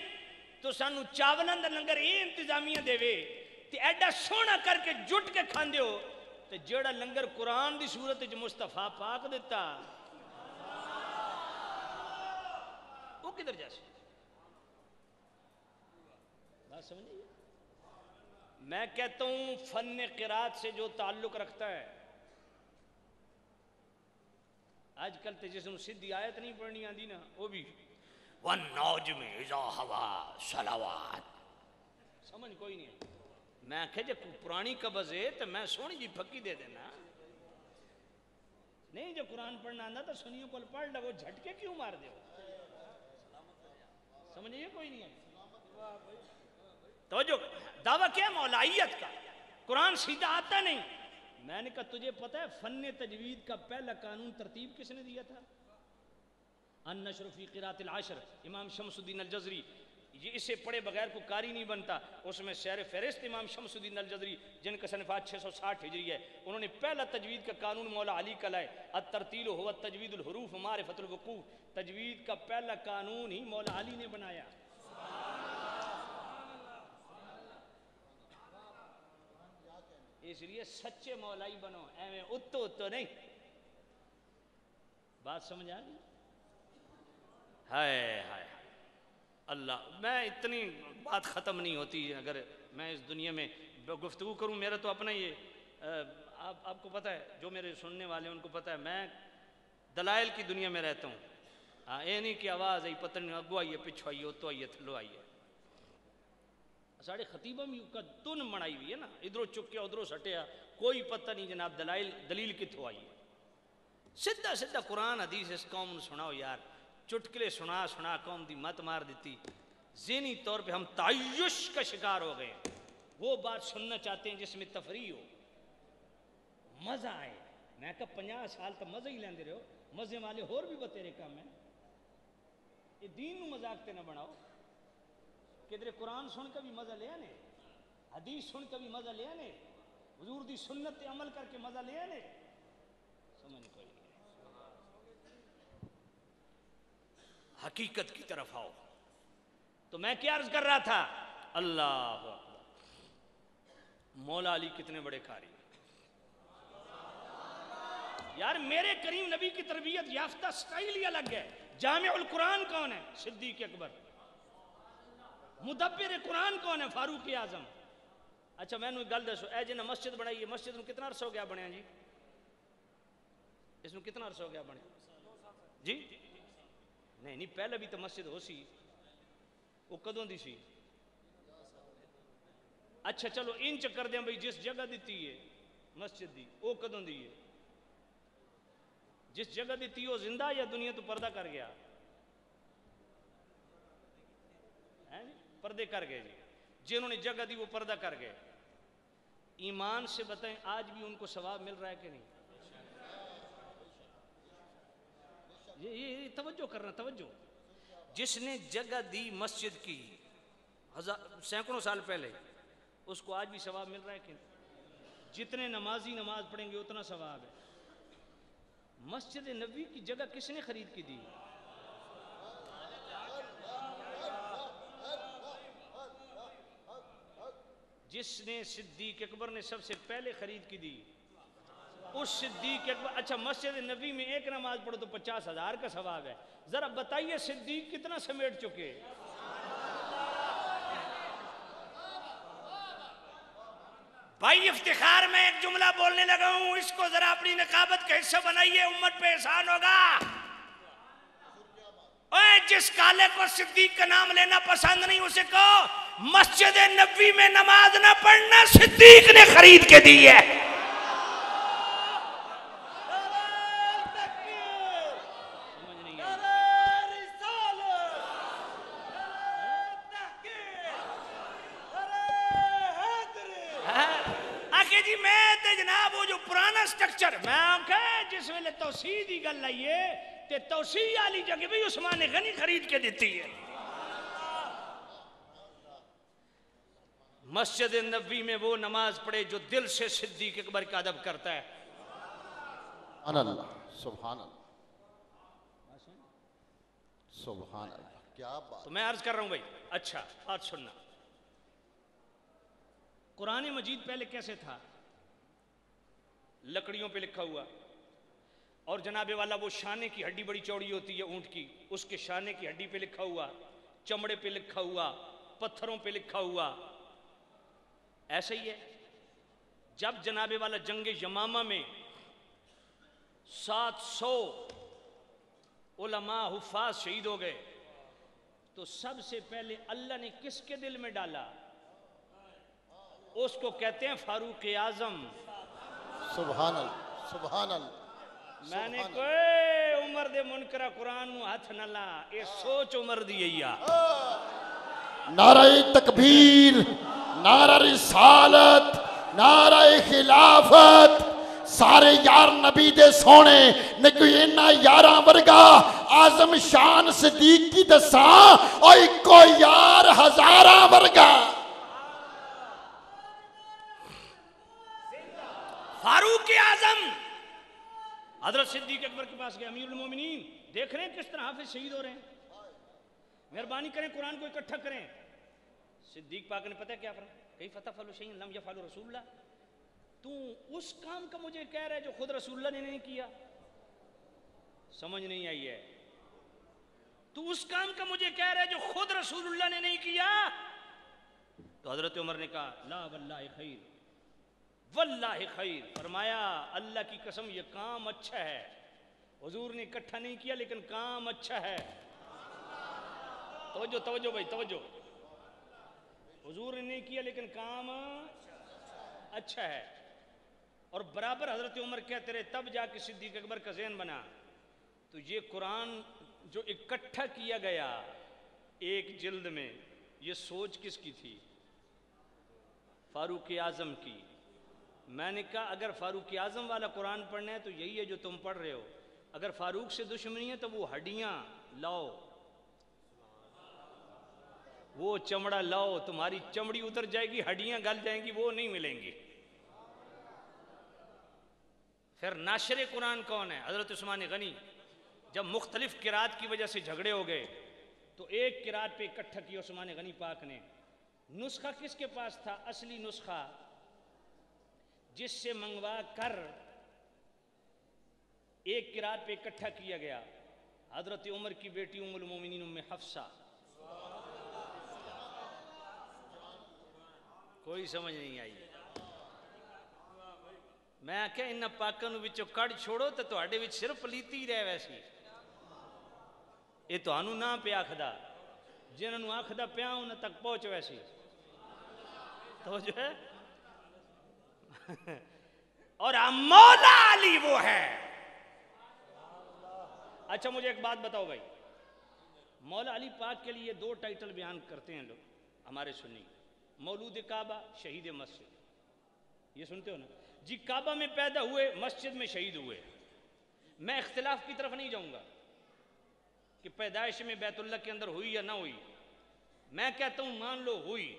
تو سانو چاولن دا لنگر یہ انتظامیہ دے وے تے ایڈا سونا کر کے جٹ کے کھاندے ہو تے جیڑا لنگر قرآن دی صورت جو مصطفیٰ پاک دیتا وہ کدھر جیسے بات سمجھئے؟ میں کہتا ہوں فن قرات سے جو تعلق رکھتا ہے، آج کل تے جسم سیدھی آیت نہیں پڑھنی آندی نا وہ بھی وَالنَّجْمِ إِذَا هَوَا صَلَوَاتٍ سمجھ کوئی نہیں ہے۔ میں کہے جب پرانی قبض ہے تو میں سونی جی پھکی دے دینا نہیں، جو قرآن پڑھنا آندہ تو سنیوں کو پڑھ لگو جھٹکے کیوں مار دے ہو، سمجھئے کوئی نہیں ہے۔ توجہ، دعویٰ کیا ہے مولائیت کا، قرآن سیدھا آتا نہیں۔ میں نے کہا تجھے پتہ ہے فن تجوید کا پہلا قانون ترتیب کس نے دیا تھا؟ النشر فی قراءۃ العشر، امام شمس الدین الجزری، یہ اسے پڑھے بغیر کو قاری نہیں بنتا۔ اس میں سیر فہرست امام شمس الدین الجزری جن کا صنفات 660 ہجری ہے، انہوں نے پہلا تجوید کا قانون مولا علی کا لائے، الترتیل هو التجوید الحروف معرفت الوقوف، تجوید کا پہلا قانون ہی مولا علی نے بنایا۔ اس لیے سچے مولائی بنو، ایویں اتو نہیں۔ بات سمجھ آ گئی؟ ہائے ہائے اللہ، میں اتنی بات ختم نہیں ہوتی اگر میں اس دنیا میں گفتگو کروں۔ میرا تو اپنا یہ آپ کو پتہ ہے، جو میرے سننے والے ہیں ان کو پتہ ہے، میں دلائل کی دنیا میں رہتا ہوں۔ ہاں یہ نہیں کہ آواز آئی پتہ نہیں اگو آئیے پچھو آئیے اتو آئیے تھلو آئیے۔ ساڑھے خطیبہ میں کا تن منائی ہوئی ہے نا، ادھروں چکیا ادھروں سٹیا، کوئی پتہ نہیں جناب دلیل کتھوں آئی ہے۔ سدھا سدھا قرآن حدیث اس قوم نے سناؤ یار، چٹکلے سنا قوم دی مت مار دیتی۔ ذہنی طور پہ ہم تعیش کا شکار ہو گئے، وہ بات سننا چاہتے ہیں جس میں تفریح ہو، مزہ آئے۔ میں کہا 50 سال تو مزہ ہی لیندے رہو، مزے والے اور بھی بتیرے کام ہیں۔ یہ دین نو مذاق تے نہ بناؤ، کدھر قرآن سن کے بھی مزہ لے آنے، حدیث سن کے بھی مزہ لے آنے، حضور دی سنت تے عمل کر کے مزہ لے آنے، سمجھ کوئی نہیں۔ حقیقت کی طرف آؤ۔ تو میں کیا عرض کر رہا تھا؟ اللہ اکبر، مولا علی کتنے بڑے قاری یار، میرے کریم نبی کی تربیت یافتہ سٹائل ہی الگ ہے۔ جامع القرآن کون ہے؟ صدیق اکبر۔ مدبر قرآن کون ہے؟ فاروق اعظم۔ اچھا میں نے گل دسو، اے جنہیں مسجد بنائی ہے، مسجد میں کتنا عرصہ ہو گیا بنیا جی؟ اس میں کتنا عرصہ ہو گیا بنے جی؟ نہیں پہلے بھی تو مسجد ہو سی، وہ کدوں دی سی؟ اچھا چلو انچ کر دیں بھئی، جس جگہ دیتی ہے مسجد دی وہ کدوں دی ہے؟ جس جگہ دیتی وہ زندہ یا دنیا تو پردہ کر گیا؟ پردے کر گئے جی، جنہوں نے جگہ دی وہ پردہ کر گئے۔ ایمان سے بتائیں آج بھی ان کو ثواب مل رہا ہے کہ نہیں؟ یہ توجہ کرنا، توجہ۔ جس نے جگہ دی مسجد کی سینکڑوں سال پہلے، اس کو آج بھی ثواب مل رہا ہے کہ نہیں؟ جتنے نمازی نماز پڑھیں گے اتنا ثواب ہے۔ مسجد نبوی کی جگہ کس نے خرید کی دی؟ جس نے صدیق اکبر نے سب سے پہلے خرید کی دی، اس صدیق اکبر۔ اچھا مسجد نبی میں ایک نماز پڑھو تو 50,000 کا ثواب ہے، ذرا بتائیے صدیق کتنا سمیٹ چکے؟ بھائی افتخار میں ایک جملہ بولنے لگا ہوں، اس کو ذرا اپنی نقابت کا حصہ بنائیے، امت پہ احسان ہوگا۔ اوے جس کالے کو صدیق کا نام لینا پسند نہیں، اسے کہو مسجد نبوی میں نماز نہ پڑھنا صدیق نے خرید کے دی ہے۔ آخر جی میں تے کہتے جناب وہ جو پرانا سٹرکچر میں آنکھا جس ویلے توسیع دی گل آئیے تے توسیع والی جگہ بھی عثمان غنی خرید کے دیتی ہے. مسجد نبوی میں وہ نماز پڑھے جو دل سے صدیق اکبر کا ادب کرتا ہے. سبحان اللہ سبحان اللہ سبحان اللہ. کیا بات. تو میں عرض کر رہا ہوں بھائی. اچھا بات سننا. قرآن مجید پہلے کیسے تھا؟ لکڑیوں پہ لکھا ہوا اور جناب والا وہ شانے کی ہڈی بڑی چوڑی ہوتی ہے اونٹ کی, اس کے شانے کی ہڈی پہ لکھا ہوا, چمڑے پہ لکھا ہوا, پتھروں پہ لکھا ہوا. ایسا ہی ہے. جب جناب والا جنگ یمامہ میں 700 علماء حفاظ شہید ہو گئے تو سب سے پہلے اللہ نے کس کے دل میں ڈالا؟ اس کو کہتے ہیں فاروق اعظم. سبحان اللہ سبحان اللہ. میں نے کوئی عمر دے منکرہ قرآن نو ہاتھ نہ لا, اے سوچ عمر دی یا نعرہ تکبیر, نعرہ رسالت, نعرہ خلافت. سارے یار نبی دے سونے نے کوئی اینا یاراں ورگا آزم شان صدیق کی دساں اور ایک یار ہزاراں ورگا. فاروق اعظم حضرت صدیق اکبر کے پاس گئے, امیر المومنین دیکھ رہے ہیں کس طرح حافظ شہید ہو رہے ہیں, مہربانی کریں قرآن کو اکٹھا کریں. صدیق پاک نے پتہ کیا فرمایا؟ کئی فتح فلو شیئن لم یفعل رسول اللہ. تو اس کام کا مجھے کہہ رہا ہے جو خود رسول اللہ نے نہیں کیا. سمجھ نہیں آئی ہے. تو اس کام کا مجھے کہہ رہا ہے جو خود رسول اللہ نے نہیں کیا. تو حضرت عمر نے کہا لا واللہ خیر, واللہ خیر. فرمایا اللہ کی قسم یہ کام اچھا ہے. حضور نے اکٹھا نہیں کیا لیکن کام اچھا ہے. توجہ توجہ بھائی توجہ. حضور نے نہیں کیا لیکن کام اچھا ہے. اور برابر حضرت عمر کہتے رہے, تب جا کے صدیق اکبر کا ذہن بنا. تو یہ قرآن جو اکٹھا کیا گیا ایک جلد میں, یہ سوچ کس کی تھی؟ فاروق اعظم کی. میں نے کہا اگر فاروق اعظم والا قرآن پڑھنا ہے تو یہی ہے جو تم پڑھ رہے ہو. اگر فاروق سے دشمنی ہے تو وہ ہڈیاں لاؤ, وہ چمڑا لاؤ, تمہاری چمڑی اتر جائے گی, ہڈیاں گل جائیں گی, وہ نہیں ملیں گی. پھر ناشر قرآن کون ہے؟ حضرت عثمان غنی. جب مختلف قرات کی وجہ سے جھگڑے ہو گئے تو ایک قرات پہ اکٹھا کیا عثمان غنی پاک نے. نسخہ کس کے پاس تھا؟ اصلی نسخہ جس سے منگوا کر ایک قرات پہ اکٹھا کیا گیا, حضرت عمر کی بیٹی ام المومنین ام حفصہ. کوئی سمجھ نہیں آئی. میں کہا انہاں پاکاں نو وچوں کڈ چھوڑو تے تواڈے وچ صرف پلیتی رہے. ویسی یہ تانوں نہ پیا آکھدا, جنہاں نو آکھدا پیا انہاں تک پہنچ. ویسی توجہ ہے. اور مولا علی وہ ہے. اچھا مجھے ایک بات بتاؤ بھائی, مولا علی پاک کے لیے 2 ٹائٹل بیان کرتے ہیں لوگ ہمارے سنی. مولود کعبہ, شہید مسجد. یہ سنتے ہو نا جی؟ کعبہ میں پیدا ہوئے, مسجد میں شہید ہوئے. میں اختلاف کی طرف نہیں جاؤں گا کہ پیدائش میں بیت اللہ کے اندر ہوئی یا نہ ہوئی. میں کہتا ہوں مان لو ہوئی,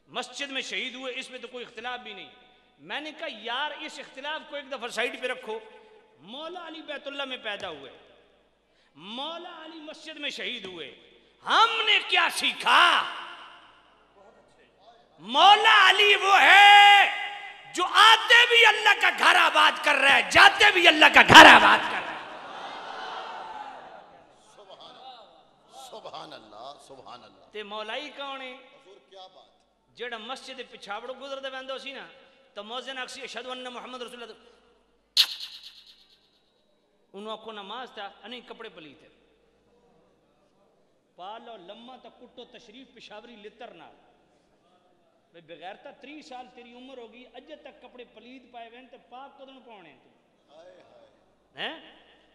مسجد میں شہید ہوئے, اس میں تو کوئی اختلاف بھی نہیں. میں نے کہا یار اس اختلاف کو ایک دفعہ سائڈ پہ رکھو. مولا علی بیت اللہ میں پیدا ہوئے, مولا علی مسجد میں شہید ہوئے. ہم نے کیا سیکھا؟ مولا علی وہ ہے جو آتے بھی اللہ کا گھر آباد کر رہا ہے, جاتے بھی اللہ کا گھر آباد کر رہا ہے. سبحان اللہ سبحان اللہ. تے مولائی کون ہے؟ کیا بات. جڑا مسجد پچھاوڑ گزردا ویندا سی نا تو مؤذن اکسی اشہد ان محمد رسول اللہ, انہوں کو نماز تھا نہیں کپڑے پلیت ہے. پالو لما تا کٹو تشریف پشاوری لتر نال. بھئی بغیر تا 30 سال تیری عمر ہوگی, اجے تک کپڑے پلید پائے وین تے پاک کدوں پاونے تو ہیں.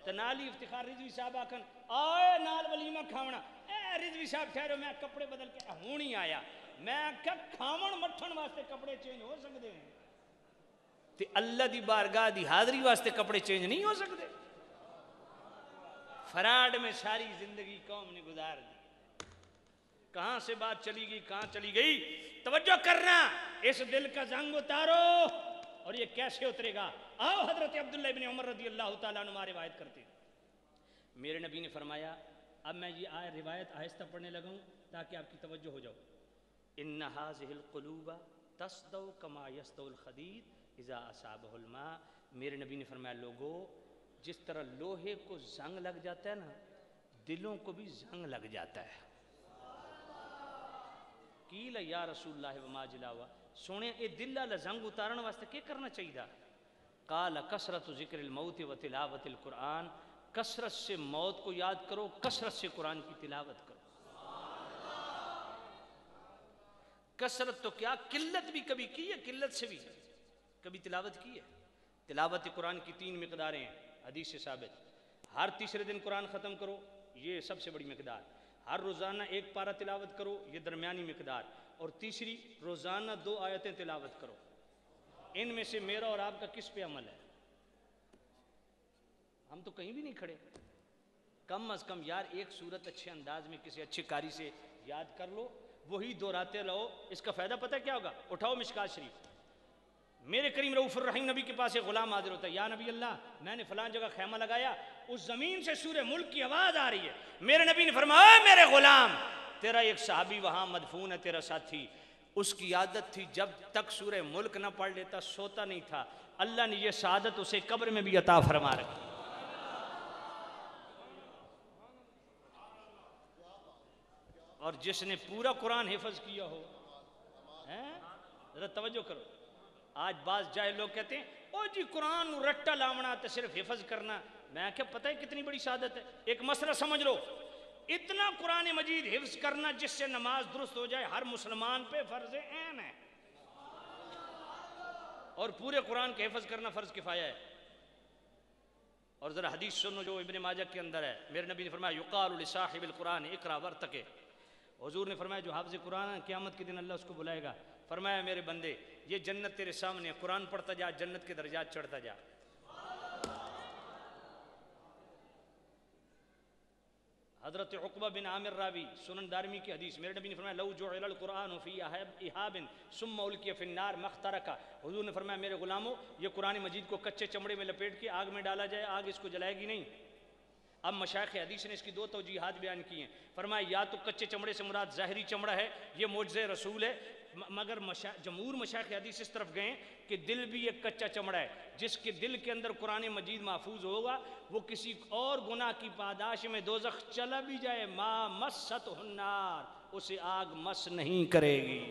تے نال ہی افتخار رضوی صاحب آکھن آئے نال ولیمہ کھاونا. اے رضوی صاحب ٹھہرو, میں کپڑے بدل کے ہونی آیا. میں کہ کھاون مٹھن واسطے کپڑے چینج ہو سکتے ہیں. تے اللہ دی بارگاہ دی حاضری واسطے کپڑے چینج نہیں ہو سکتے؟ فراڈ میں ساری زندگی قوم نے گزار دی. کہاں سے بات چلی گئی کہاں چلی گئی؟ توجہ کرنا، اس دل کا زنگ اتارو. اور یہ کیسے اترے گا؟ آؤ حضرت عبداللہ ابن عمر رضی اللہ تعالیٰ عنہ روایت کرتے ہیں. میرے نبی نے فرمایا، اب میں یہ روایت آہستہ پڑھنے لگا ہوں تاکہ آپ کی توجہ ہو جاؤ. ان هذه القلوب تصدو كما يصدو الحديد اذا اصابه الماء. میرے نبی نے فرمایا، لوگو جس طرح لوہے کو زنگ لگ جاتا ہے نا، دلوں کو بھی زنگ لگ جاتا ہے. قیل یا رسول اللہ وما جلاوا، سونے اے دل والا زنگ اتارن واسطے کیا کرنا چاہیے؟ قال کثرت ذکر الموت و تلاوت القرآن، کثرت سے موت کو یاد کرو، کثرت سے قرآن کی تلاوت کرو. کثرت تو کیا، قلت بھی کبھی کی ہے، قلت سے بھی کبھی تلاوت کی ہے. تلاوت قرآن کی 3 مقداریں ہیں حدیث سے ثابت. ہر تیسرے دن قرآن ختم کرو، یہ سب سے بڑی مقدار. ہر روزانہ 1 پارہ تلاوت کرو، یہ درمیانی مقدار. اور تیسری، روزانہ 2 آیتیں تلاوت کرو. ان میں سے میرا اور آپ کا کس پہ عمل ہے؟ ہم تو کہیں بھی نہیں کھڑے. کم از کم یار ایک سورت اچھے انداز میں کسی اچھے قاری سے یاد کر لو، وہی دہراتے رہو. اس کا فائدہ پتہ کیا ہوگا؟ اٹھاؤ مشکات شریف. میرے کریم رؤوف الرحیم نبی کے پاس ایک غلام حاضر ہوتا ہے، یا نبی اللہ میں نے فلان جگہ خیمہ لگایا، اس زمین سے سورہ ملک کی آواز آ رہی ہے. میرے نبی نے فرمایا، اے میرے غلام، تیرا ایک صحابی وہاں مدفون ہے، تیرا ساتھی، اس کی عادت تھی جب تک سورہ ملک نہ پڑھ لیتا سوتا نہیں تھا. اللہ نے یہ سعادت اسے قبر میں بھی عطا فرما رکھی. اور جس نے پورا قرآن حفظ کیا ہو، ذرا توجہ کرو. آج بعض جاہل لوگ کہتے ہیں او جی قرآن رٹا لاونا تو صرف حفظ کرنا. میں کیا پتہ ہے کتنی بڑی سعادت ہے. ایک مسئلہ سمجھ لو، اتنا قرآن مجید حفظ کرنا جس سے نماز درست ہو جائے، ہر مسلمان پہ فرض عین ہے. اور پورے قرآن کے حفظ کرنا فرض کفایہ ہے. اور ذرا حدیث سنو جو ابن ماجہ کے اندر ہے. میرے نبی نے فرمایا، یقال لصاحب القرآن اقرا ورتقِ. حضور نے فرمایا جو حافظ قرآن ہے قیامت کے دن اللہ اس کو بلائے گا. فرمایا میرے بندے یہ جنت تیرے سامنے، قرآن پڑھتا جا، جنت کے درجات چڑھتا جا. حضرت عقبہ بن عامر راوی سنن دارمی کی حدیث، میرے نبی نے فرمایا لو جعل القرآن فی احاب ثم القی فی النار ما احترق. حضور نے فرمایا میرے غلاموں یہ قرآن مجید کو کچے چمڑے میں لپیٹ کے آگ میں ڈالا جائے، آگ اس کو جلائے گی نہیں. اب مشائخ حدیث نے اس کی 2 توجیحات بیان کی ہیں. فرمایا یا تو کچے چمڑے سے مراد ظاہری چمڑا ہے، یہ معجزہ رسول ہے، مگر جمہور مشائخ حدیث اس طرف گئے کہ دل بھی ایک کچا چمڑا ہے. جس کے دل کے اندر قرآن مجید محفوظ ہوگا وہ کسی اور گناہ کی پاداش میں دوزخ چلا بھی جائے، ما مست النار، اسے آگ مس نہیں کرے گی.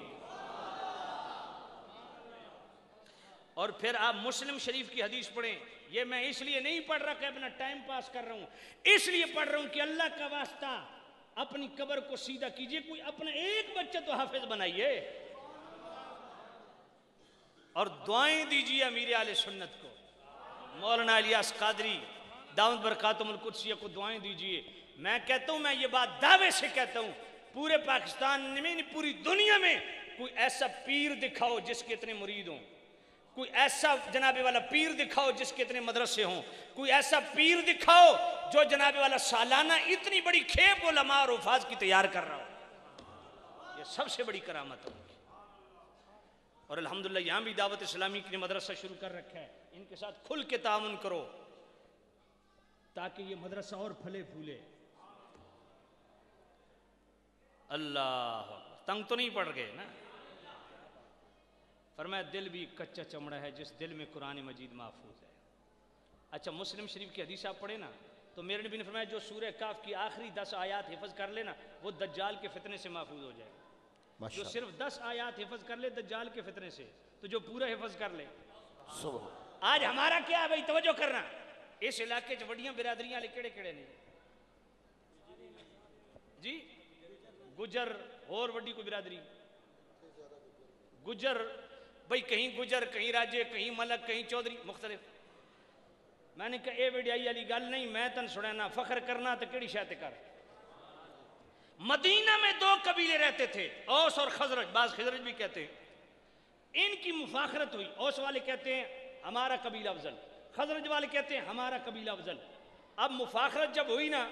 اور پھر آپ مسلم شریف کی حدیث پڑھیں. یہ میں اس لیے نہیں پڑھ رہا کہ اپنا ٹائم پاس کر رہا ہوں، اس لیے پڑھ رہا ہوں کہ اللہ کا واسطہ اپنی قبر کو سیدھا کیجئے. کوئی اپنا ایک بچہ تو حافظ بنائیے اور دعائیں دیجئے امیر اہل سنت کو، مولانا الیاس قادری دامت برکاتہم القدسیہ کو دعائیں دیجئے. میں کہتا ہوں، میں یہ بات دعوے سے کہتا ہوں، پورے پاکستان میں پوری دنیا میں کوئی ایسا پیر دکھاؤ جس کے اتنے مرید ہوں، کوئی ایسا جناب والا پیر دکھاؤ جس کے اتنے مدرسے ہوں، کوئی ایسا پیر دکھاؤ جو جناب والا سالانہ اتنی بڑی کھیپ علماء اور حفاظ کی تیار کر رہا ہو. یہ سب سے بڑی کرامت ہے. اور الحمدللہ یہاں بھی دعوت اسلامی کی مدرسہ شروع کر رکھا ہے. ان کے ساتھ کھل کے تعاون کرو تاکہ یہ مدرسہ اور پھلے پھولے. اللہ تنگ تو نہیں پڑ گئے نا؟ فرمایا دل بھی کچا چمڑا ہے جس دل میں قرآن مجید محفوظ ہے. اچھا مسلم شریف کی حدیث آپ پڑھیں نا تو میرے نبی نے فرمایا جو سورہ کاف کی آخری 10 آیات حفظ کر لینا وہ دجال کے فتنے سے محفوظ ہو جائے. جو صرف 10 آیات حفظ کر لے دجال کے فتنے سے، تو جو پورا حفظ کر لے. آج ہمارا کیا ہے بھائی؟ توجہ کرنا. اس علاقے چ بڑیاں برادریاں والے کیڑے کیڑے نے جی؟ گجر اور وڈی کوئی برادری گجر بھئی، کہیں گجر، کہیں راجے، کہیں ملک، کہیں چودھری، مختلف. میں نے کہا اے وڈیائی والی گل نہیں، میں تن سنانا فخر کرنا تو کیڑی شے تے کر. مدینہ میں 2 قبیلے رہتے تھے، اوس اور خزرج، بعض خزرج بھی کہتے ہیں. ان کی مفاخرت ہوئی. اوس والے کہتے ہیں ہمارا قبیلہ افضل، خزرج والے کہتے ہیں ہمارا قبیلہ افضل۔ اب مفاخرت جب ہوئی نا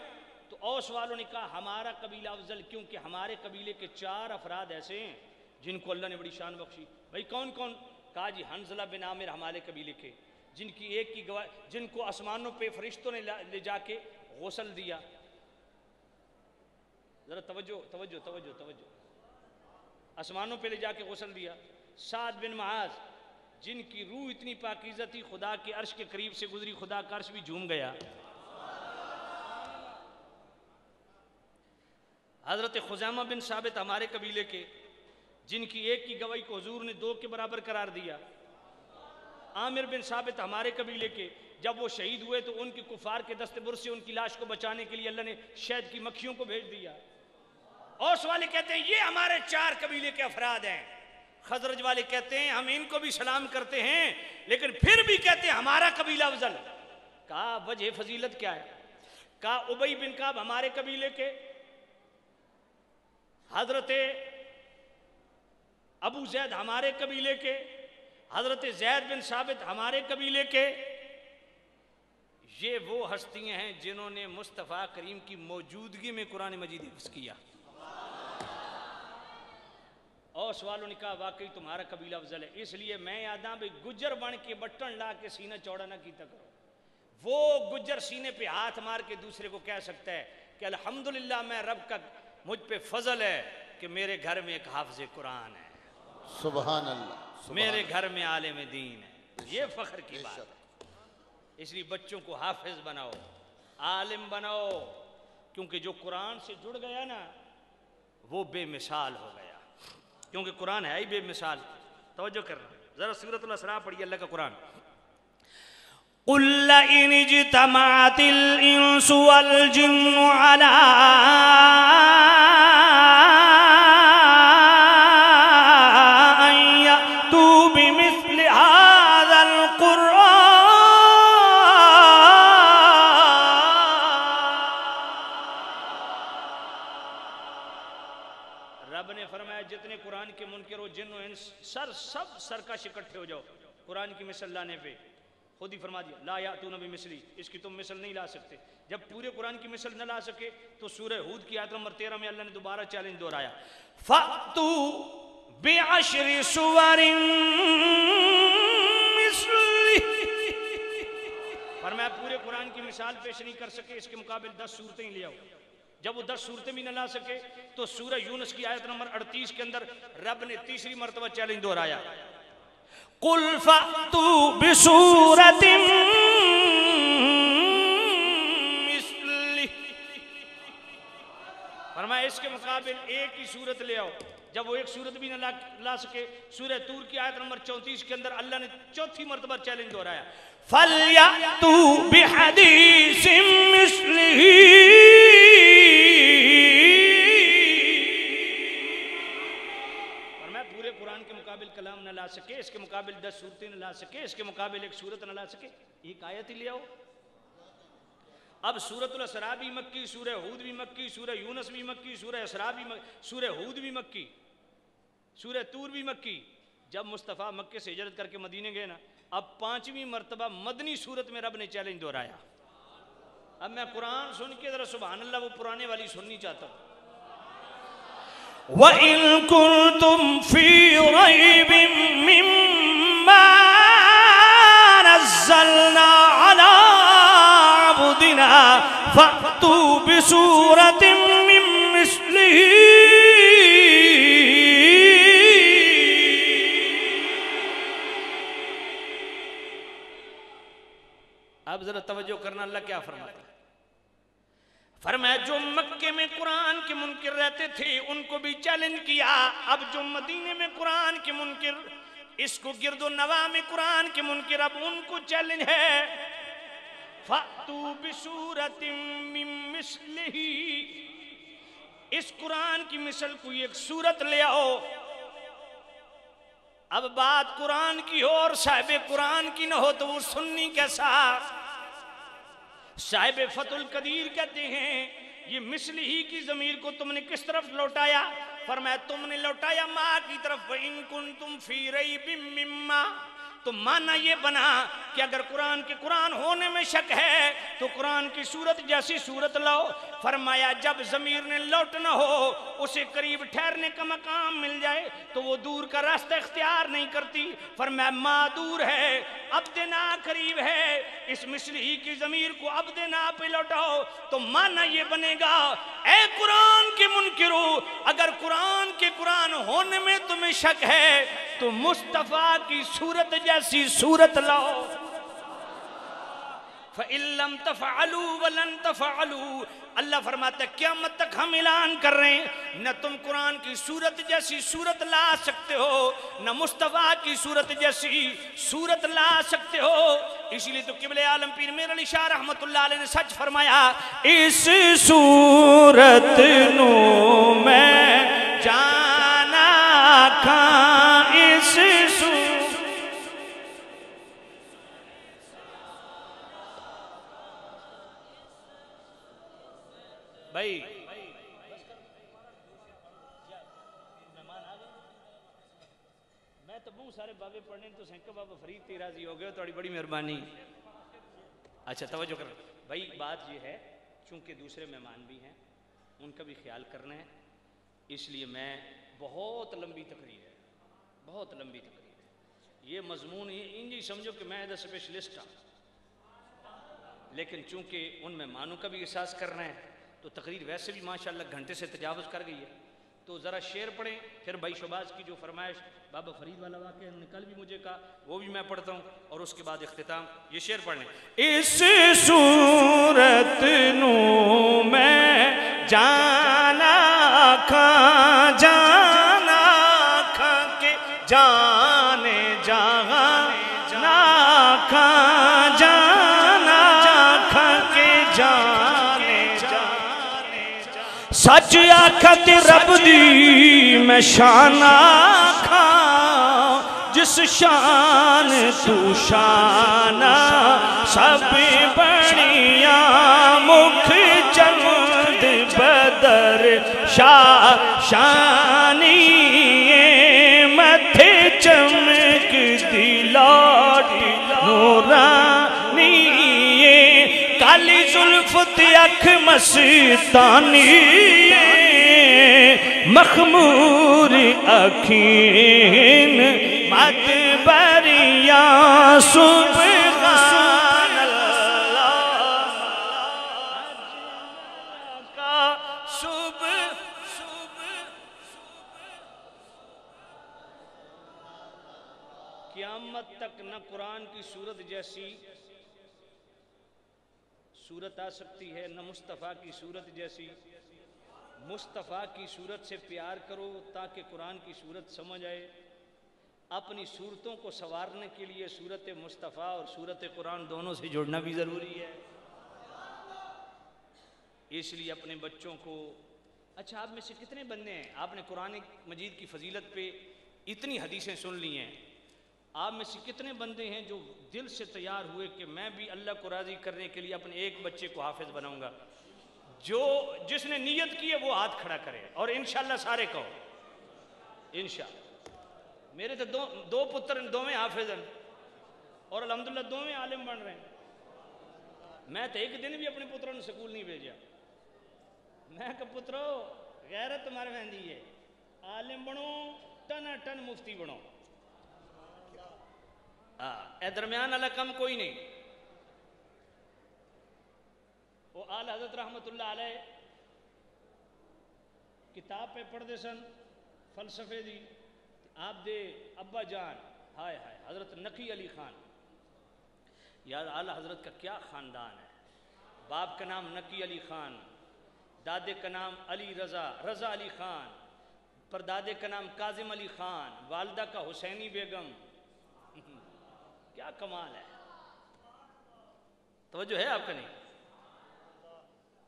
تو اوس والوں نے کہا ہمارا قبیلہ افضل، کیونکہ ہمارے قبیلے کے 4 افراد ایسے ہیں جن کو اللہ نے بڑی شان بخشی۔ بھائی کون کون؟ کہا جی حنظلہ بن عامر ہمارے قبیلے کے، جن کی ایک کی گواہ، جن کو آسمانوں پہ فرشتوں نے لے جا کے غسل دیا۔ ذرا توجہ توجہ توجہ توجہ، آسمانوں پہ لے جا کے غسل دیا۔ سعد بن معاذ جن کی روح اتنی پاکیزہ تھی خدا کے عرش کے قریب سے گزری خدا کا عرش بھی جھوم گیا۔ حضرت خزیمہ بن ثابت ہمارے قبیلے کے، جن کی ایک کی گواہی کو حضور نے 2 کے برابر قرار دیا۔ عامر بن ثابت ہمارے قبیلے کے، جب وہ شہید ہوئے تو ان کی کفار کے دست برد سے ان کی لاش کو بچانے کے لیے اللہ نے شہد کی مکھیوں کو بھیج دیا۔ اوس والے کہتے ہیں یہ ہمارے 4 قبیلے کے افراد ہیں۔ خزرج والے کہتے ہیں ہم ان کو بھی سلام کرتے ہیں لیکن پھر بھی کہتے ہیں ہمارا قبیلہ افضل۔ کہا وجہ فضیلت کیا ہے؟ کہا ابی بن کعب ہمارے قبیلے کے، حضرت ابو زید ہمارے قبیلے کے، حضرت زید بن ثابت ہمارے قبیلے کے۔ یہ وہ ہستیاں ہیں جنہوں نے مصطفیٰ کریم کی موجودگی میں قرآن مجید حفظ کیا۔ اوس والوں نے کہا واقعی تمہارا قبیلہ افضل ہے، اس لیے میں یاداں بھی گجر بن کے بٹن لا کے سینہ چوڑا نہ کیتا کرو۔ وہ گجر سینے پہ ہاتھ مار کے دوسرے کو کہہ سکتا ہے کہ الحمدللہ میں رب کا مجھ پہ فضل ہے کہ میرے گھر میں ایک حافظ قرآن ہے، سبحان اللہ، میرے گھر میں عالم دین ہے۔ یہ فخر کی بات ہے۔ اس لیے بچوں کو حافظ بناؤ، عالم بناؤ، کیونکہ جو قرآن سے جڑ گیا نا وہ بے مثال ہو گیا، کیونکہ قرآن ہے ہی بے مثال۔ توجہ کرنا، ذرا سورۃ الاسراء پڑھیے اللہ کا قرآن۔ قُلْ لَئِنِ اجْتَمَعَتِ الْإِنسُ وَالْجِنُّ عَلَىٰ أَن يَأْتُوا بِمِثْلِ هَٰذَا الْقُرْآنِ رب نے فرمایا جتنے قرآن کے منکر ہو، جن و انس، سب سرکش اکٹھے ہو جاؤ قرآن کی مثل لانے پہ۔ خود ہی فرما دیا لا یاتون بمثلی، اس کی تم مثل نہیں لا سکتے۔ جب پورے قرآن کی مثل نہ لا سکے تو سورہ ہود کی آیت نمبر 13 میں اللہ نے دوبارہ چیلنج دہرایا، فَأْتُوا بِعَشْرِ سُوَرٍ مِثْلِهِ۔ فرمایا پورے قرآن کی مثال پیش نہیں کر سکے، اس کے مقابل 10 صورتیں لے آؤ۔ جب وہ 10 صورتیں بھی نہ لا سکے تو سورہ یونس کی آیت نمبر 38 کے اندر رب نے تیسری مرتبہ چیلنج دہرایا، قُلْ فَأْتُوا بِسُورَةٍ مِثْلِهِ۔ فرمایا اس کے مقابل ایک ہی صورت لے آؤ۔ جب وہ ایک صورت بھی نہ لا سکے، سورہ طور کی آیت نمبر 34 کے اندر اللہ نے چوتھی مرتبہ چیلنج دہرایا، فَلْيَأْتُوا بِحَدِيثٍ مِثْلِهِ۔ پورے قرآن کے مقابل کلام نہ لا سکے، اس کے مقابل 10 صورتیں نہ لا سکے، اس کے مقابل ایک صورت نہ لا سکے، ایک آیت ہی لے آؤ۔ اب سورۃ الاسراء بھی مکی، سورہ ہود بھی مکی، سورہ یونس بھی مکی، سورہ اسراء بھی مکی، سورہ ہود بھی مکی، سورہ طور بھی مکی۔ جب مصطفیٰ مکے سے ہجرت کر کے مدینے گئے نا، اب 5ویں مرتبہ مدنی صورت میں رب نے چیلنج دہرایا۔ اب میں قرآن سن کے ذرا سبحان اللہ وہ پرانے والی سننی چاہتا ہوں۔ وَإِن كُنتُمْ فِي رَيْبٍ مِّمَّا نَزَّلْنَا عَلَىٰ عَبْدِنَا فَأْتُوا بِسُورَةٍ مِّن مِّثْلِهِ۔ اب ذرا توجہ کرنا، اللہ کیا فرماتا ہے؟ فرمایا جو مکے میں قرآن کے منکر رہتے تھے ان کو بھی چیلنج کیا، اب جو مدینے میں قرآن کے منکر، اس کو گرد و نواح میں قرآن کے منکر، اب ان کو چیلنج ہے، فَأْتُوا بِسُورَةٍ مِّن مِّثْلِهِ، اس قرآن کی مثل کوئی ایک صورت لے آؤ۔ اب بات قرآن کی ہو اور صاحب قرآن کی نہ ہو تو وہ سننی کیسا؟ صاحب فتح القدیر کہتے ہیں یہ مثل ہی کی ضمیر کو تم نے کس طرف لوٹایا؟ فرمایا تم نے لوٹایا ماں کی طرف، وَإِن كُنتُمْ فِي رَيْبٍ مِّمَّا، تو معنی یہ بنا کہ اگر قرآن کے قرآن ہونے میں شک ہے تو قرآن کی صورت جیسی صورت لاؤ. فرمایا جب ضمیر نے لوٹنا ہو اسے قریب ٹھہرنے کا مقام مل جائے تو وہ دور کا راستہ اختیار نہیں کرتی. فرمایا ماں دور ہے عبدنا قریب ہے, اس مصری کی ضمیر کو عبدنا پہ لوٹاؤ تو معنی یہ بنے گا اے قرآن کے منکرو, اگر قرآن کے قرآن ہونے میں تمہیں شک ہے تو مصطفیٰ کی صورت جیسی صورت لاؤ. فَإِن لَّمْ تَفْعَلُوا وَلَن تَفْعَلُوا, اللہ فرماتا ہے قیامت تک ہم اعلان کر رہے ہیں نہ تم قرآن کی صورت جیسی صورت لا سکتے ہو نہ مصطفیٰ کی صورت جیسی صورت لا سکتے ہو. اسی لیے تو قبلِ عالم پیر میر علی شاہ رحمت اللہ علیہ نے سچ فرمایا اس صورت نو میں جانا کھاں اس صورت. بھائی میں تو بہت سارے بابے پڑھنے تو سینکہ بابا فرید تی راضی ہو گئے, تھوڑی بڑی مہربانی. اچھا توجہ کر بھائی, بات یہ ہے چونکہ دوسرے مہمان بھی ہیں ان کا بھی خیال کرنا ہے, اس لیے میں بہت لمبی تقریر ہے, بہت لمبی تقریر ہے. یہ مضمون انجی سمجھو کہ میں ایدہ سپیشلسٹ ہوں, لیکن چونکہ ان مہمانوں کا بھی احساس کرنا ہے تو تقریر ویسے بھی ماشاءاللہ گھنٹے سے تجاوز کر گئی ہے. تو ذرا شعر پڑھیں, پھر بھائی شہباز کی جو فرمائش بابا فرید والا واقعہ انہوں نے کل بھی مجھے کہا وہ بھی میں پڑھتا ہوں, اور اس کے بعد اختتام. یہ شعر پڑھ لیں. اس صورت نو میں جانا کھاں جانا کھاں کے جانے جانا کھاں جانا کھاں کے جانے سچ آکھت رب دی میں شان آکھاں جس شان تو شان سب بڑیاں مکھ چمد بدر شانی متھے چمک دلاٹی نورانی کالی زلفت اکھ مستانی مخمور اکھین مت بریاں سبحان اللہ کا قیامت تک نہ قرآن کی صورت جیسی صورت آ سکتی ہے نہ مصطفیٰ کی صورت جیسی. مصطفیٰ کی صورت سے پیار کرو تاکہ قرآن کی صورت سمجھ آئے. اپنی صورتوں کو سنوارنے کے لیے صورت مصطفیٰ اور صورت قرآن دونوں سے جڑنا بھی ضروری ہے. اس لیے اپنے بچوں کو, اچھا آپ میں سے کتنے بندے ہیں آپ نے قرآن مجید کی فضیلت پہ اتنی حدیثیں سن لی ہیں, آپ میں سے کتنے بندے ہیں جو دل سے تیار ہوئے کہ میں بھی اللہ کو راضی کرنے کے لیے اپنے ایک بچے کو حافظ بناؤں گا؟ جس نے نیت کی ہے وہ ہاتھ کھڑا کرے, اور انشاءاللہ سارے کہو انشاءاللہ. میرے تو دو پتر دو میں حافظ ہیں اور الحمدللہ دو میں عالم بن رہے ہیں. میں تو ایک دن بھی اپنے پتروں نے سکول نہیں بھیجا. میں کہ پترو غیرت تمہارے مہندی ہے, عالم بنو ٹن ٹن مفتی بنو, اے درمیان والا کم کوئی نہیں. وہ آل حضرت رحمت اللہ علیہ کتاب پہ پڑھ دے سن فلسفے دی, آپ دے ابا جان ہائے ہائے حضرت نقی علی خان, یار آل حضرت کا کیا خاندان ہے. باپ کا نام نقی علی خان, دادے کا نام علی رضا علی خان, پردادے کا نام کاظم علی خان, والدہ کا حسینی بیگم. کیا کمال ہے, توجہ ہے آپ کا نہیں؟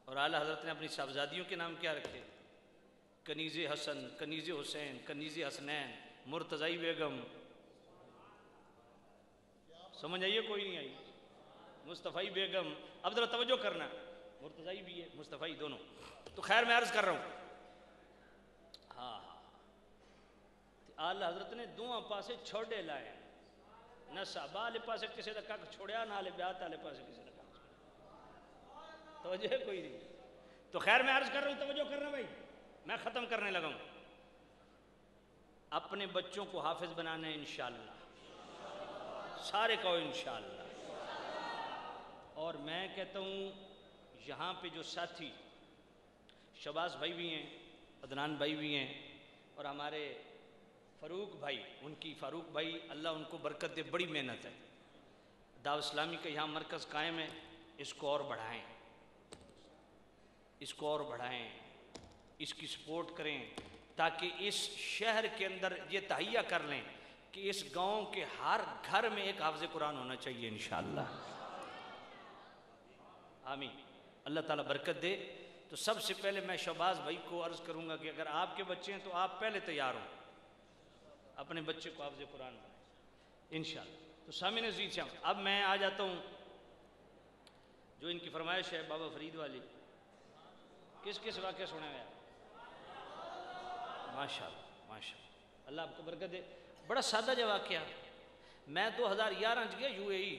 اور اعلیٰ حضرت نے اپنی صاحبزادیوں کے نام کیا رکھے؟ کنیز حسن, کنیز حسین, کنیز حسنین, مرتضی بیگم. سمجھ آئیے کوئی نہیں آئی؟ مصطفی بیگم. اب ذرا توجہ کرنا, مرتضی بھی ہے مصطفی دونوں. تو خیر میں عرض کر رہا ہوں, ہاں اعلیٰ حضرت نے دو پاسے چھوڑے لائے, نہ صحابہ والے پاسے کسی کا کک چھوڑیا نہ بیات والے پاسے کسی کا کک توجہ کوئی نہیں. تو خیر میں عرض کر رہا ہوں، توجہ کرنا بھائی، میں ختم کرنے لگا ہوں. اپنے بچوں کو حافظ بنانا ہے انشاءاللہ، سارے کہو انشاءاللہ. اور میں کہتا ہوں یہاں پہ جو ساتھی شہباز بھائی بھی ہیں، عدنان بھائی بھی ہیں، اور ہمارے فاروق بھائی، ان کی فاروق بھائی اللہ ان کو برکت دے، بڑی محنت ہے. دعوت اسلامی کا یہاں مرکز قائم ہے، اس کو اور بڑھائیں، اس کو اور بڑھائیں، اس کی سپورٹ کریں، تاکہ اس شہر کے اندر یہ تہیہ کر لیں کہ اس گاؤں کے ہر گھر میں ایک حافظ قرآن ہونا چاہیے انشاءاللہ. آمین. اللہ تعالیٰ برکت دے. تو سب سے پہلے میں شہباز بھائی کو عرض کروں گا کہ اگر آپ کے بچے ہیں تو آپ پہلے تیار ہوں، اپنے بچے کو حافظ قرآن بنائیں انشاءاللہ. تو سامعین عزیز ہیں، اب میں آ جاتا ہوں جو ان کی فرمائش ہے بابا فرید والی. کس کس واقعہ سنا ہے؟ ماشاءاللہ ماشاءاللہ، اللہ آپ کو برکت دے. بڑا سادہ جو واقعہ، میں 2011 گیا UAE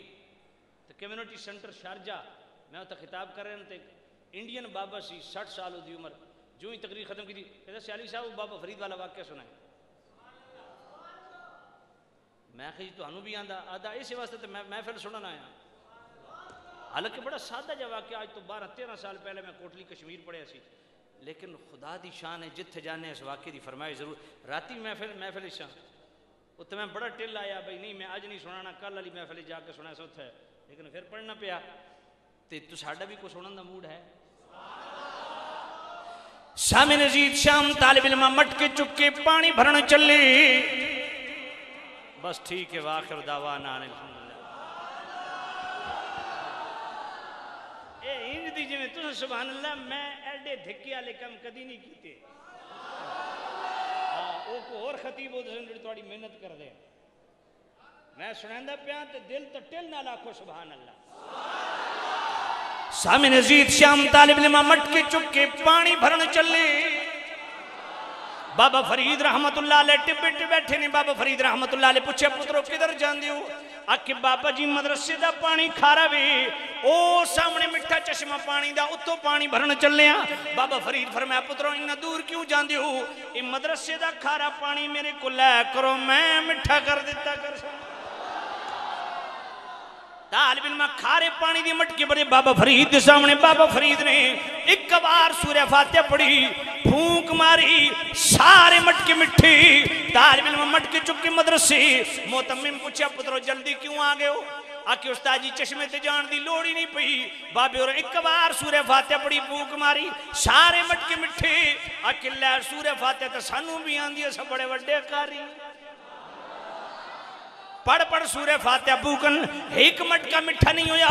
تو کمیونٹی سینٹر شارجہ، میں اتنا خطاب کر رہے ہیں تو انڈین بابا سی 60 سال دی عمر، جو ہی تقریر ختم کی تھی کہتا سیالی صاحب بابا فرید والا واقعہ سنا ہے. میں کہا جی تو ہنو بھی آدھا اسی واسطے تو میں محفل سننا آیا. حالانکہ بڑا سادہ جو واقعہ، آج تو 12-13 سال پہلے میں کوٹلی کشمیر پڑھیا سی، لیکن خدا دی شان ہے جتھے جانے اس واقعے دی فرمائش ضرور. راتی محفل شان اتنے میں بڑا ٹل آیا بھائی نہیں میں آج نہیں سنانا، کل والی محفل جا کے سنا سو ہے، لیکن پھر پڑھنا پیا. تو ساڈا بھی کوئی سنن دا موڈ ہے. سامع نزید شام طالب علم مٹ کے چک کے پانی بھرن چلے. بس ٹھیک ہے، واخر دعوانا الحمدللہ. اے انج دی جی میں تو سبحان اللہ میں ایڈے دھکے والے کم کدی نہیں کیتے. وہ کو اور خطیب ہو دسن جڑی تھوڑی محنت کر دے. میں سناندا پیا تے دل تو ٹل نہ لاکھو سبحان اللہ. سامع نزید شام طالب علم مٹ کے چک کے پانی بھرن چلے. بابا فرید رحمت اللہ علیہ ٹبے بیٹھے نے. بابا فرید رحمت اللہ علیہ پوچھے پترو کدھر جان دیو؟ آکے بابا جی مدرسے دا پانی کھارا وے، او سامنے مٹھا چشمہ پانی دا اتو پانی بھرن چلے ہیں. بابا فرید فرمایا پترو انہا دور کیوں جان دیو؟ یہ مدرسے دا کھارا پانی میرے کو لے کرو، میں مٹھا کر دیتا کر سا. طالب علم کھارے پانی دی مٹکی بڑے بابا فرید دے سامنے. بابا فرید نے ایک بار سورہ فاتحہ پڑھی، پھونک ماری، سارے مٹکی مٹھی. طالب علم مٹکی چکی مدرسی. محتمم پوچھا پترو جلدی کیوں آگئے ہو؟ آکے استاد جی چشمے تے جان دی لوڑی نہیں پئی. بابے اور ایک بار سورہ فاتحہ پڑھی، پھونک ماری، سارے مٹکی مٹھی. آکے لے سورہ فاتحہ تے سانوں بھی آن دیا سب بڑے وڈے کاری. پڑھ سورہ فاتحہ بھوکن ایک مٹکا مٹھا نہیں ہویا.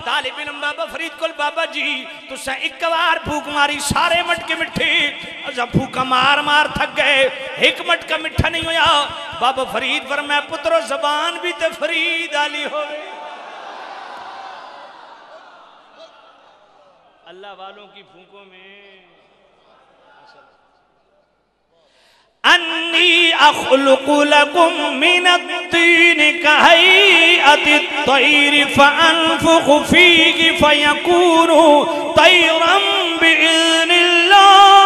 طالب علم بابا فرید کل بابا جی تو سا ایک بار بھوک ماری، سارے مٹکے مٹھے. ازا بھوکا مار مار تھک گئے، ایک مٹکا مٹھا نہیں ہویا. بابا فرید فرمایا پترو زبان بھی تے فرید آلی ہوئے. اللہ والوں کی پھونکوں میں انی اخلق لکم من الطین کہیئت الطیر فانفخ فیہ فیکون طیرا بإذن اللہ.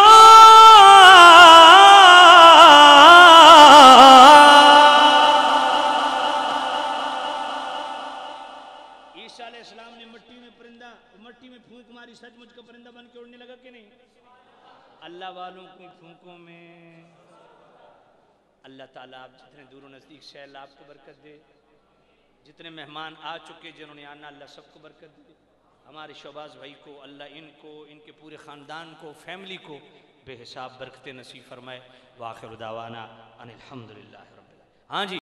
عیسیٰ علیہ السلام نے مٹی میں پھونک ماری، سچ مجھ کا پرندہ بن کے اڑنے لگا کہ نہیں؟ اللہ والوں کی پھونکوں میں اللہ تعالیٰ آپ جتنے دور و نزدیک سے اللہ آپ کو برکت دے. جتنے مہمان آ چکے جنہوں نے آنا اللہ سب کو برکت دے. ہمارے شہباز بھائی کو اللہ ان کو، ان کے پورے خاندان کو، فیملی کو بے حساب برکتیں نصیب فرمائے. وآخر دعوانا ان الحمدللہ رب العالمین. ہاں جی.